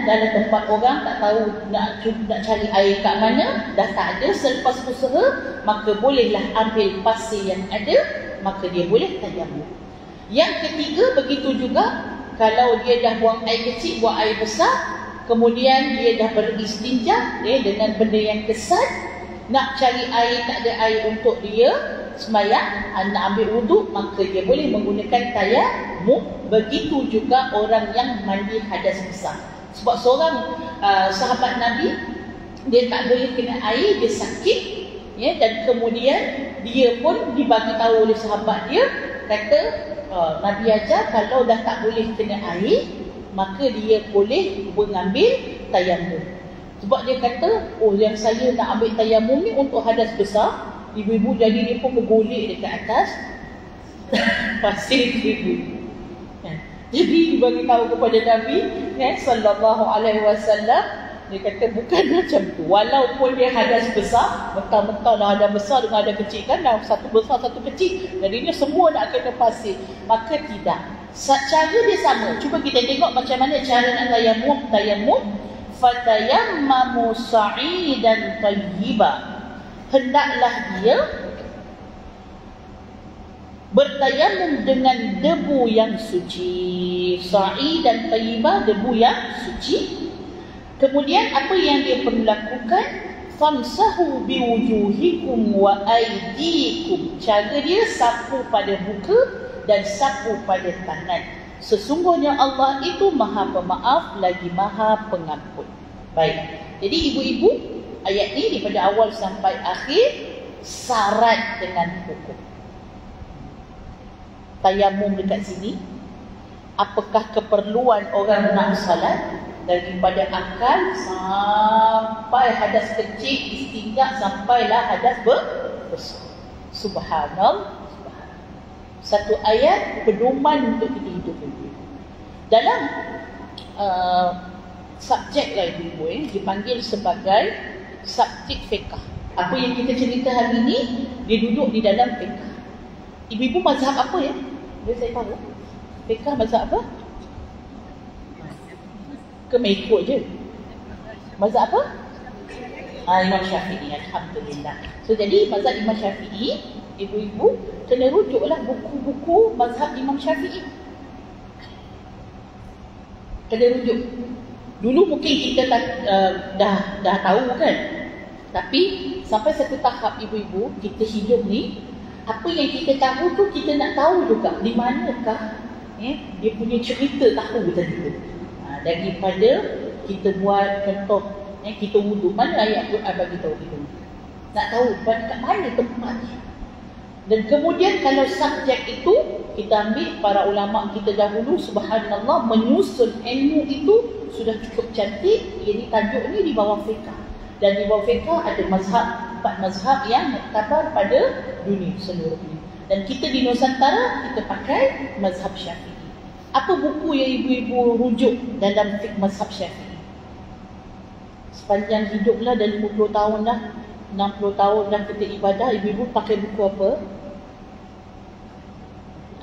dalam tempat orang, tak tahu nak cari air kat mana, dah tak ada, selepas usaha, maka bolehlah ambil pasir yang ada, maka dia boleh tayammum. Yang ketiga begitu juga, kalau dia dah buang air kecil, buang air besar, kemudian dia dah beristinja dengan benda yang kesat, nak cari air, tak ada air untuk dia sembahyang, nak ambil wuduk, maka dia boleh menggunakan tayammum. Begitu juga orang yang mandi hadas besar. Sebab seorang sahabat Nabi, dia tak boleh kena air, dia sakit, ya, dan kemudian dia pun dibagi tahu oleh sahabat dia, kata Nabi ajar kalau dah tak boleh kena air, maka dia boleh mengambil tayamum. Sebab dia kata, oh yang saya nak ambil tayamum ni untuk hadas besar, ibu-ibu jadi dia pun bergolek dekat atas pasir ibu. Jadi dibagi tahu kepada Nabi sallallahu alaihi wasallam, dia kata bukan macam tu. Walaupun dia hadas besar, mentang-mentang dah hadas besar dengan hadas kecil kan, dah satu besar satu kecil, jadinya semua nak kena pasir. Maka tidak. Cara dia sama. Cuba kita tengok macam mana cara nak tayamum. Fatayammamu sa'idan tayyiba. Hendaklah dia bertayamum dengan debu yang suci. Sa'i dan tayyibah, debu yang suci. Kemudian apa yang dia perlu lakukan? Famsahu biwujuhikum wa aydikum. Cara dia sapu pada muka dan sapu pada tangan. Sesungguhnya Allah itu Maha Pemaaf lagi Maha Pengampun. Baik. Jadi ibu-ibu, ayat ni daripada awal sampai akhir syarat dengan hukum. Tayamum dekat sini, apakah keperluan orang nak salat, daripada akal sampai hadas kecil, istinja sampailah hadas besar. Subhanallah. Satu ayat pedoman untuk kita hidup ini. Dalam subjek lah ibu-ibu, dipanggil sebagai subjek fiqh. Apa yang kita cerita hari ini, dia duduk di dalam fiqh. Ibu-ibu mazhab apa ya? Boleh saya tahu? Fiqh mazhab apa? Ke mengikut je? Mazhab apa? Imam Syafi'i. Alhamdulillah. So jadi mazhab Imam Syafi'i, ibu-ibu kena rujuklah buku-buku mazhab Imam Syafi'i. Kena rujuk. Dulu mungkin kita dah tahu kan. Tapi sampai satu tahap ibu-ibu, kita hidup ni, apa yang kita tahu tu kita nak tahu juga di manakah dia punya cerita tahu tadi tu. Daripada kita buat contoh, kita wuduk, mana ayat Quran bagi tahu kita wuduk. Nak tahu kat mana tempatnya. Dan kemudian kalau subjek itu kita ambil para ulama kita dahulu, subhanallah, menyusun ilmu itu sudah cukup cantik. Ini tajuk ni di bawah fiqh. Dan di bawah fiqh ada mazhab, 4 mazhab yang muktabar pada dunia seluruh dunia. Dan kita di Nusantara kita pakai mazhab Syafi'i. Apa buku yang ibu-ibu rujuk dalam fiqh mazhab Syafi'i? Sepanjang hiduplah, dah 50 tahun dah, 60 tahun dah kita ibadah, ibu-ibu pakai buku apa?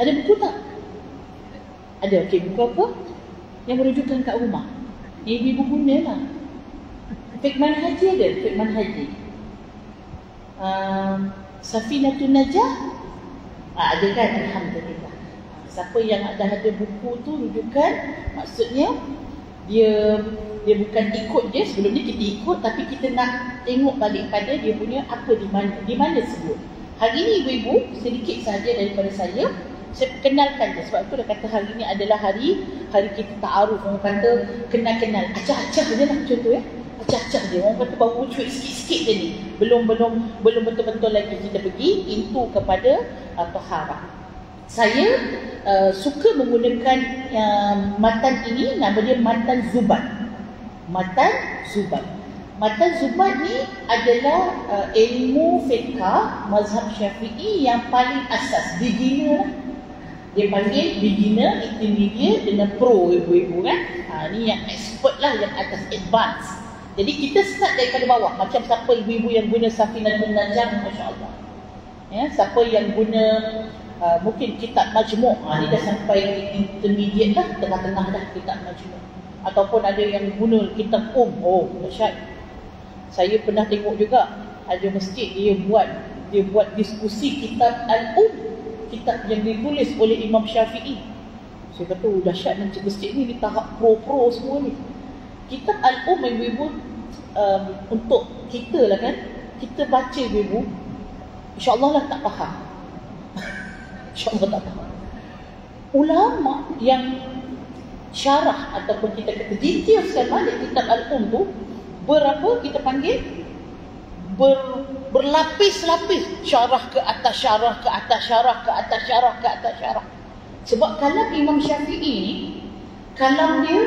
Ada buku tak? Ada, okey. Buku apa? Yang merujukkan kat rumah. Yang ibu-ibu gunalah. Fiqh Manhaji ada? Fiqh Manhaji. Safinatun Najah? Ada kan? Alhamdulillah. Siapa yang ada buku tu rujukan, maksudnya dia bukan ikut je. Sebelum ni kita ikut, tapi kita nak tengok balik pada dia punya apa, di mana sebut. Hari ni ibu-ibu, sedikit sahaja daripada saya kenalkan je. Sebab tu dah kata hari ni adalah hari kita ta'aruf. Orang kata kenal-kenal, acah-acah je lah macam tu ya. Acah-acah je. Orang kata baru cuit sikit-sikit je ni. Belum betul-betul lagi kita pergi into kepada taharah. Saya suka menggunakan matan ini, nama dia matan Zubat. Matan Zubat. Matan Zubat ni adalah ilmu fiqh mazhab Syafi'i yang paling asas, beginner lah. Dia panggil beginner, intermediate dengan pro, ibu-ibu kan. Ni yang expert lah, yang atas advance. Jadi kita start daripada bawah. Macam siapa ibu-ibu yang guna Safinatun Najah, Masya Allah. Ya, siapa yang guna mungkin kitab Majmu', ni dah sampai intermediate dah, tengah-tengah dah kitab Majmu'. Ataupun ada yang guna kitab oh dahsyat. Saya pernah tengok juga ada masjid dia buat diskusi kitab kitab yang ditulis oleh Imam Syafi'i. Saya kata dahsyat masjid ni tahap pro semua ni. Kitab ibu-ibu, untuk kita lah kan, kita baca ibu-ibu, insya-Allah lah tak faham. InsyaAllah tak faham. Ulama yang syarah ataupun kita kata detailskan balik kitab Al-Um tu, berapa kita panggil berlapis-lapis, syarah ke atas syarah ke atas syarah ke atas syarah ke atas syarah. Sebab kalam Imam Syafi'i ni, kalam dia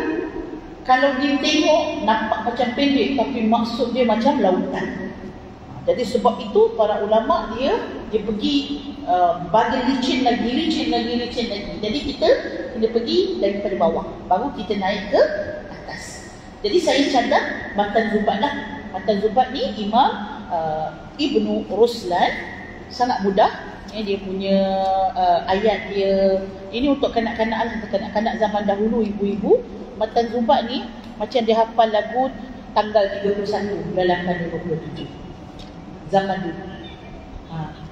kalau dia tengok nampak macam pendek tapi maksud dia macam lautan. Jadi sebab itu para ulama dia pergi bagi licin lagi. Jadi kita kena pergi daripada bawah, baru kita naik ke atas. Jadi saya cadang Matan Zubat lah. Matan Zubat ni Imam Ibnu Ruslan, sangat mudah. Dia punya ayat dia ini untuk kanak-kanak lah, kanak-kanak zaman dahulu, ibu-ibu. Matan Zubat ni macam dia hafal lagu tanggal 31 bulan 8 27 zaman dulu.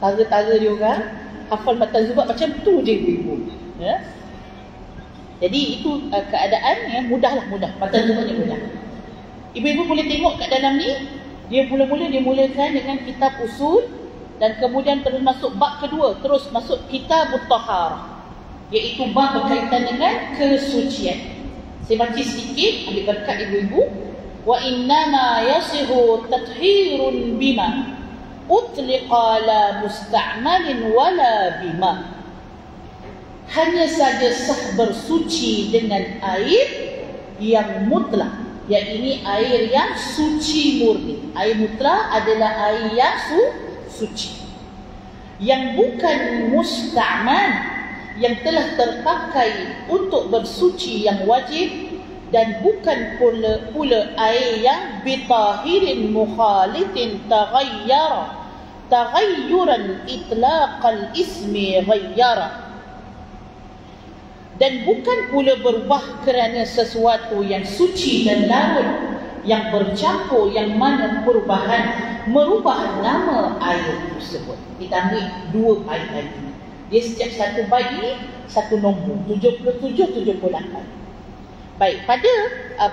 Tara-tara dia orang hafal Matan Zubat macam tu je ibu-ibu. Ya? Jadi itu keadaan yang mudah. Matan Zubat ni mudah. Ibu-ibu boleh tengok kat dalam ni, dia mula-mula dia mulakan dengan kitab usul dan kemudian terus masuk bab kedua, terus masuk kitab Taharah, iaitu bab berkaitan dengan kesucian. Saya baca sedikit, ambil berkat ibu-ibu. Wa innama yasihu tathhirun bima utliqa la musta'malin wala bima. Hanya saja sah bersuci dengan air yang mutlak, iaitu air yang suci murni. Air mutlak adalah air yang suci, yang bukan musta'mal, yang telah terpakai untuk bersuci yang wajib, dan bukan pula air yang bitahirin mukhalifin taghayyuran itlaqal ismi ghayyara, dan bukan pula berubah kerana sesuatu yang suci dan larut yang bercampur, yang mana perubahan merubah nama air tersebut. Kita ambil dua bait lagi. Dia setiap satu bait ni satu nombor, 77-78. Baik, pada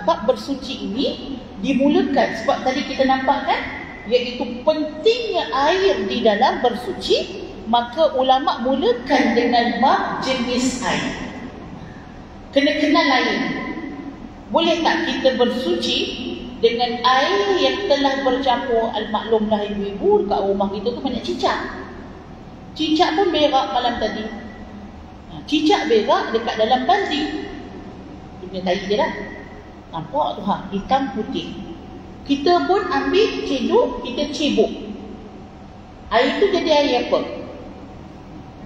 bab bersuci ini dimulakan sebab tadi kita nampak kan, iaitu pentingnya air di dalam bersuci, maka ulama mulakan dengan bab jenis air. Kena kenal air. Boleh tak kita bersuci dengan air yang telah bercampur? Al-maklumlah ibu-ibu, kat rumah kita tu banyak cicak. Cicak pun berak malam tadi. Cicak berak dekat dalam baldi. Dia punya tahi dia lah. Nampak tu hitam putih. Kita pun ambil cedok, kita cebok. Air tu jadi air apa?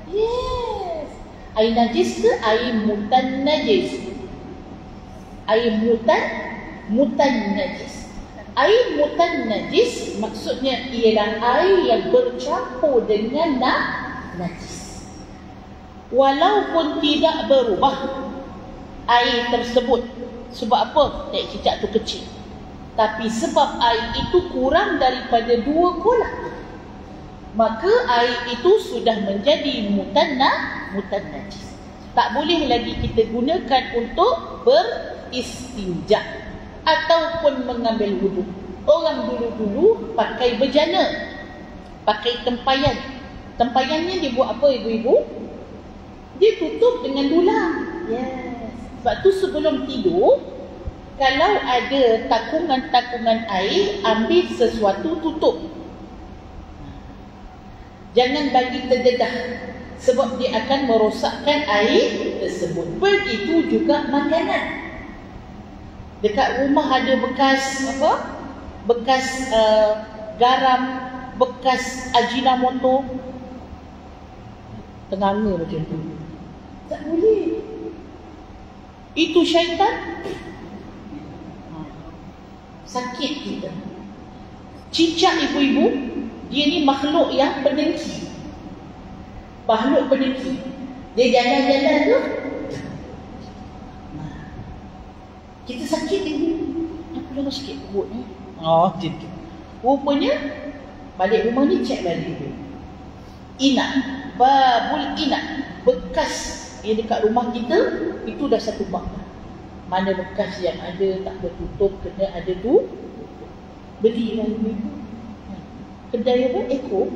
Yes. Air najis ke air mutan najis? Air mutan najis. Air mutan najis maksudnya ialah air yang bercampur dengan najis. Walaupun tidak berubah air tersebut. Sebab apa? Nek cicak tu kecil. Tapi sebab air itu kurang daripada 2 kolak, maka air itu sudah menjadi mutan najis. Tak boleh lagi kita gunakan untuk beristinja ataupun mengambil wuduk. Orang dulu-dulu pakai bejana, pakai tempayan. Tempayannya dia buat apa ibu-ibu? Dia tutup dengan dulang. Yes. Sebab tu sebelum tidur, kalau ada takungan-takungan air, ambil sesuatu tutup. Jangan bagi terdedah, sebab dia akan merosakkan air tersebut. Begitu juga makanan. Dekat rumah ada bekas apa? Bekas garam, bekas ajinomoto. Tenganga macam tu. Tak boleh. Itu syaitan. Sakit kita. Cicak ibu-ibu, dia ni makhluk yang pendengki. Makhluk pendengki. Dia jalan-jalan tu, kita sakit ibu. Aku dah sikit perut ni. Gitu. Rupanya balik rumah ni cek balik ibu. Inak, babul inak, bekas yang dekat rumah kita itu dah satu bab. Mana bekas yang ada tak bertutup, kena ada tu. Belilah ibu. Kedai apa? Eko.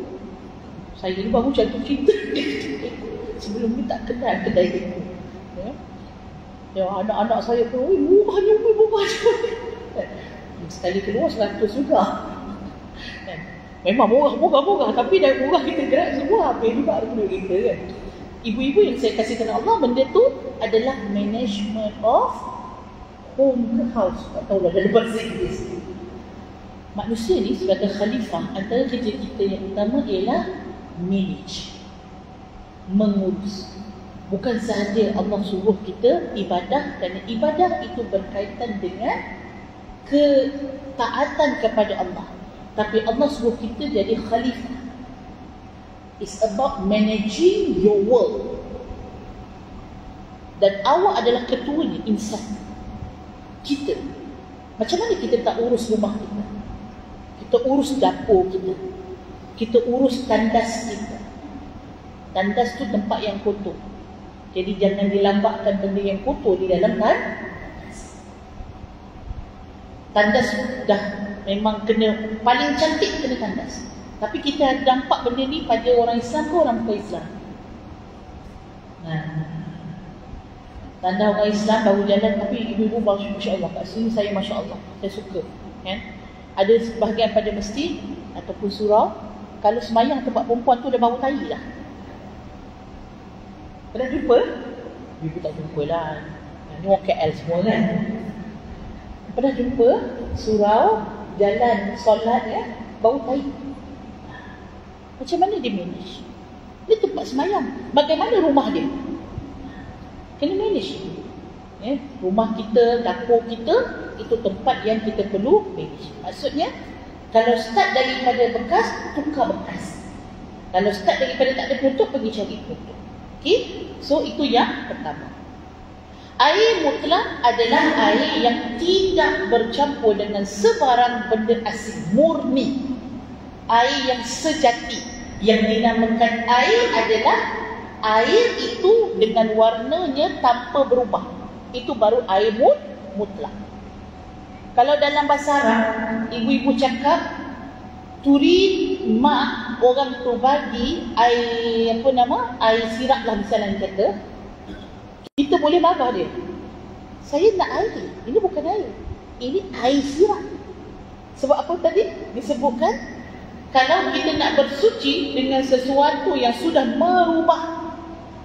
Saya ni baru jatuh cinta. Sebelum ni tak kenal kedai Eko. Ya? Ya, anak-anak saya pun, murahnya murahnya. Sekali keluar 100 juga. Memang murah, tapi dah murah kita gerak semua. Apa juga benda kita kan. Ibu-ibu yang saya kasihkan Allah, benda tu adalah management of home ke house. Tak tahulah dalam bahasa Inggeris. Manusia ni sebagai khalifah, antara kerja kita yang utama ialah manage, mengurus. Bukan sahaja Allah suruh kita ibadah, kerana ibadah itu berkaitan dengan ketaatan kepada Allah. Tapi Allah suruh kita jadi khalifah. It's about managing your world. Dan awak adalah ketuanya, insan. Kita. Macam mana kita tak urus rumah kita? Kita urus dapur kita. Kita urus tandas kita. Tandas tu tempat yang kotor. Jadi jangan dilambatkan benda yang kotor di dalam tandas. Tandas dah memang kena, paling cantik kena tandas. Tapi kita nampak benda ni pada orang Islam ke orang bukan Islam? Tanda orang Islam baru jalan, tapi ibu-ibu baru Masya Allah. Kat sini saya Masya Allah, saya suka kan? Ada sebahagian pada masjid ataupun surau, kalau semayang tempat perempuan tu dah bau tai lah. Pernah jumpa? Ibu tak jumpa lah. Ni orang KL semua kan. Pernah jumpa surau, jalan, solat ya, bau tai. Macam mana dia manage? Ni tempat semayang. Bagaimana rumah dia? Kena manage. Ya, rumah kita, dapur kita, itu tempat yang kita perlu manage. Maksudnya, kalau start daripada bekas, tukar bekas. Kalau start daripada tak ada penutup, pergi cari penutup. Okay? So itu yang pertama. Air mutlak adalah air yang tidak bercampur dengan sebarang benda asing, murni. Air yang sejati. Yang dinamakan air adalah air itu dengan warnanya tanpa berubah. Itu baru air mutlak. Kalau dalam bahasa Arab, ibu-ibu cakap turid mak, orang tu bagi air air sirap lah misalnya kata, kita boleh marah dia. Saya nak air, ini bukan air, ini air sirap. Sebab apa tadi disebutkan, kalau kita nak bersuci dengan sesuatu yang sudah merubah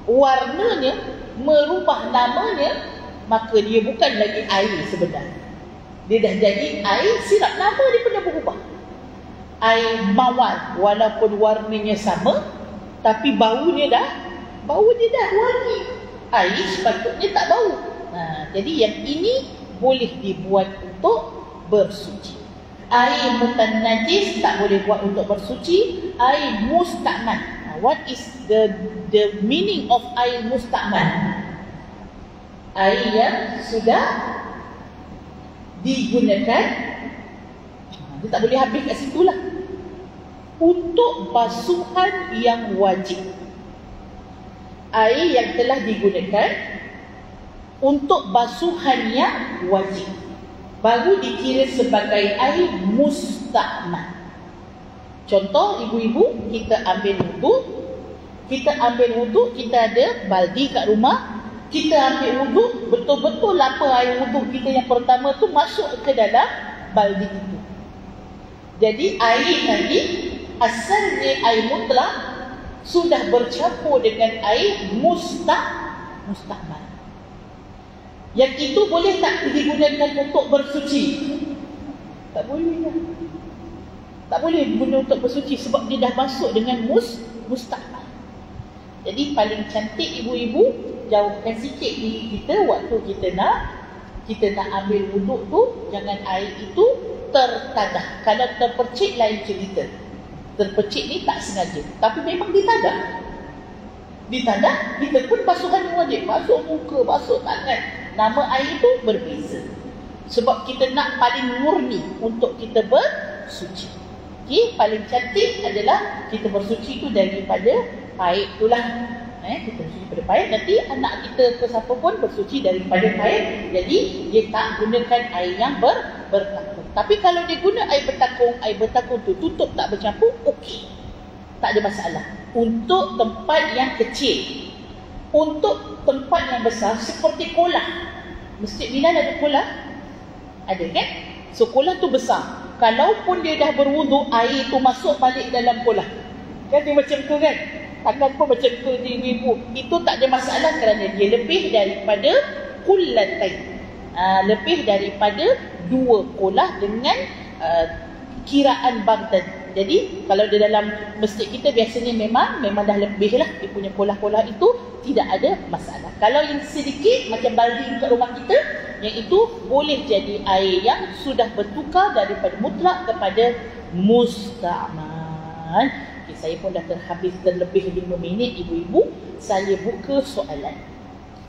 warnanya, merubah namanya, maka dia bukan lagi air sebenarnya. Dia dah jadi air sirap, nama dia pun dah berubah. Air mawar, walaupun warnanya sama, tapi baunya dah wangi. Air sepatutnya tak bau. Jadi yang ini boleh dibuat untuk bersuci. Air mutanajis tak boleh buat untuk bersuci. Air musta'man. What is the meaning of air musta'man? Air yang sudah digunakan, dia tak boleh habis kat situ lah. Untuk basuhan yang wajib, air yang telah digunakan untuk basuhan yang wajib baru dikira sebagai air musta'man. Contoh, ibu-ibu, kita ambil wuduk, kita ada baldi kat rumah, kita ambil wuduk, betul-betul apa air wuduk kita yang pertama tu masuk ke dalam baldi itu. Jadi air tadi asalnya air mutlak sudah bercampur dengan air musta'man. Yang itu boleh tak digunakan untuk bersuci? Tak boleh lah. Tak boleh guna untuk bersuci sebab dia dah masuk dengan musta'man. Jadi paling cantik ibu-ibu, jauhkan sikit diri kita waktu kita nak ambil wuduk tu, jangan air itu tertadah. Kalau terpercik lain cerita. Terpercik ni tak sengaja, tapi memang ditadah. Kita pun basuhan wajib, basuh muka, basuh tangan. Nama air itu berbeza. Sebab kita nak paling murni untuk kita bersuci. Okay, paling cantik adalah kita bersuci tu daripada paip tu lah. Kita bersuci daripada paip, nanti anak kita ke siapa pun bersuci daripada paip. Jadi dia tak gunakan air yang bertakung. Tapi kalau dia guna air bertakung tu tutup tak bercampur, okey, tak ada masalah. Untuk tempat yang kecil. Untuk tempat yang besar seperti kolam, Masjid Bilal ada kolam? Ada kan? So kolam tu besar. Kalaupun dia dah berwuduk, air tu masuk balik dalam kolam. Kan dia macam tu kan? Tangan pun macam tu ibu-ibu. Itu tak ada masalah kerana dia lebih daripada kullatain. Lebih daripada 2 kolah dengan kiraan Baghdad. Jadi kalau di dalam masjid kita biasanya memang dah lebih lah dia punya kolah-kolah itu, tidak ada masalah. Kalau yang sedikit macam baldi dekat rumah kita, yang itu boleh jadi air yang sudah bertukar daripada mutlak kepada musta'mal. Okay, saya pun dah terhabis terlebih 5 minit ibu-ibu. Saya buka soalan.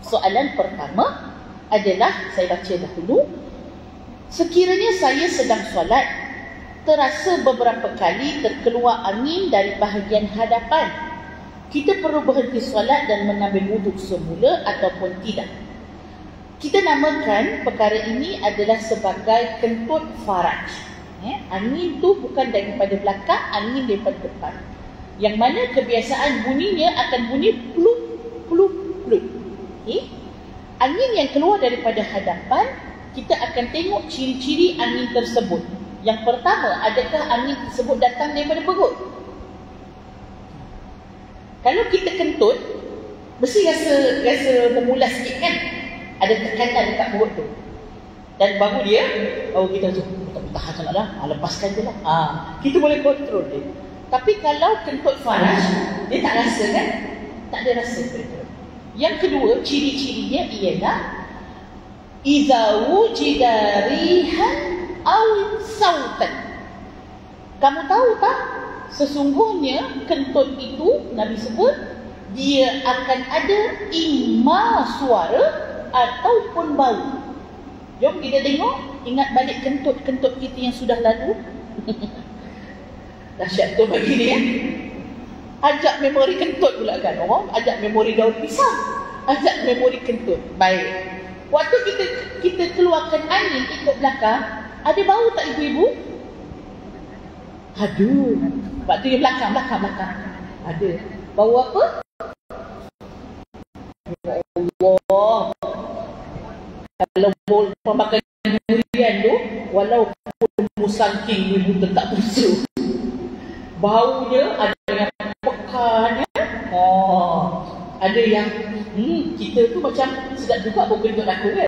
Soalan pertama adalah, saya baca dahulu. Sekiranya saya sedang solat, terasa beberapa kali terkeluar angin dari bahagian hadapan, kita perlu berhenti solat dan mengambil wuduk semula ataupun tidak? Kita namakan perkara ini adalah sebagai kentut faraj. Angin tu bukan daripada belakang, angin daripada depan. Yang mana kebiasaan bunyinya akan bunyi plup, plup, plup. Angin yang keluar daripada hadapan, kita akan tengok ciri-ciri angin tersebut. Yang pertama, adakah angin tersebut datang daripada perut? Kalau kita kentut, mesti rasa memulas sikit kan? Ada tekanan dekat perut tu. Dan baru kita tu tahan sangatlah, lepaskan je lah. Kita boleh kontrol dia. Tapi kalau kentut faraj, dia tak rasa kan? Tak ada rasa perut. Yang kedua, ciri-cirinya ialah iza wujida rihan aw sautan. Kamu tahu tak? Sesungguhnya kentut itu, Nabi sebut, dia akan ada imma suara ataupun bau. Jom kita tengok, ingat balik kentut-kentut kita yang sudah lalu. Dahsyat tu bagi ni ya. Ajak memori kentut pula kan. Orang ajak memori daun pisang, ajak memori kentut. Baik. Waktu kita keluarkan angin ikut belakang, ada bau tak ibu-ibu? Aduh. Sebab tu dia belakang. Ada. Bau apa? Ya Allah. Kalau bau pemakan durian tu, walaupun musangking ibu tetap busuk. Baunya ada yang pekan ya. Ada yang kita tu macam sedap juga bau kentut aku kan.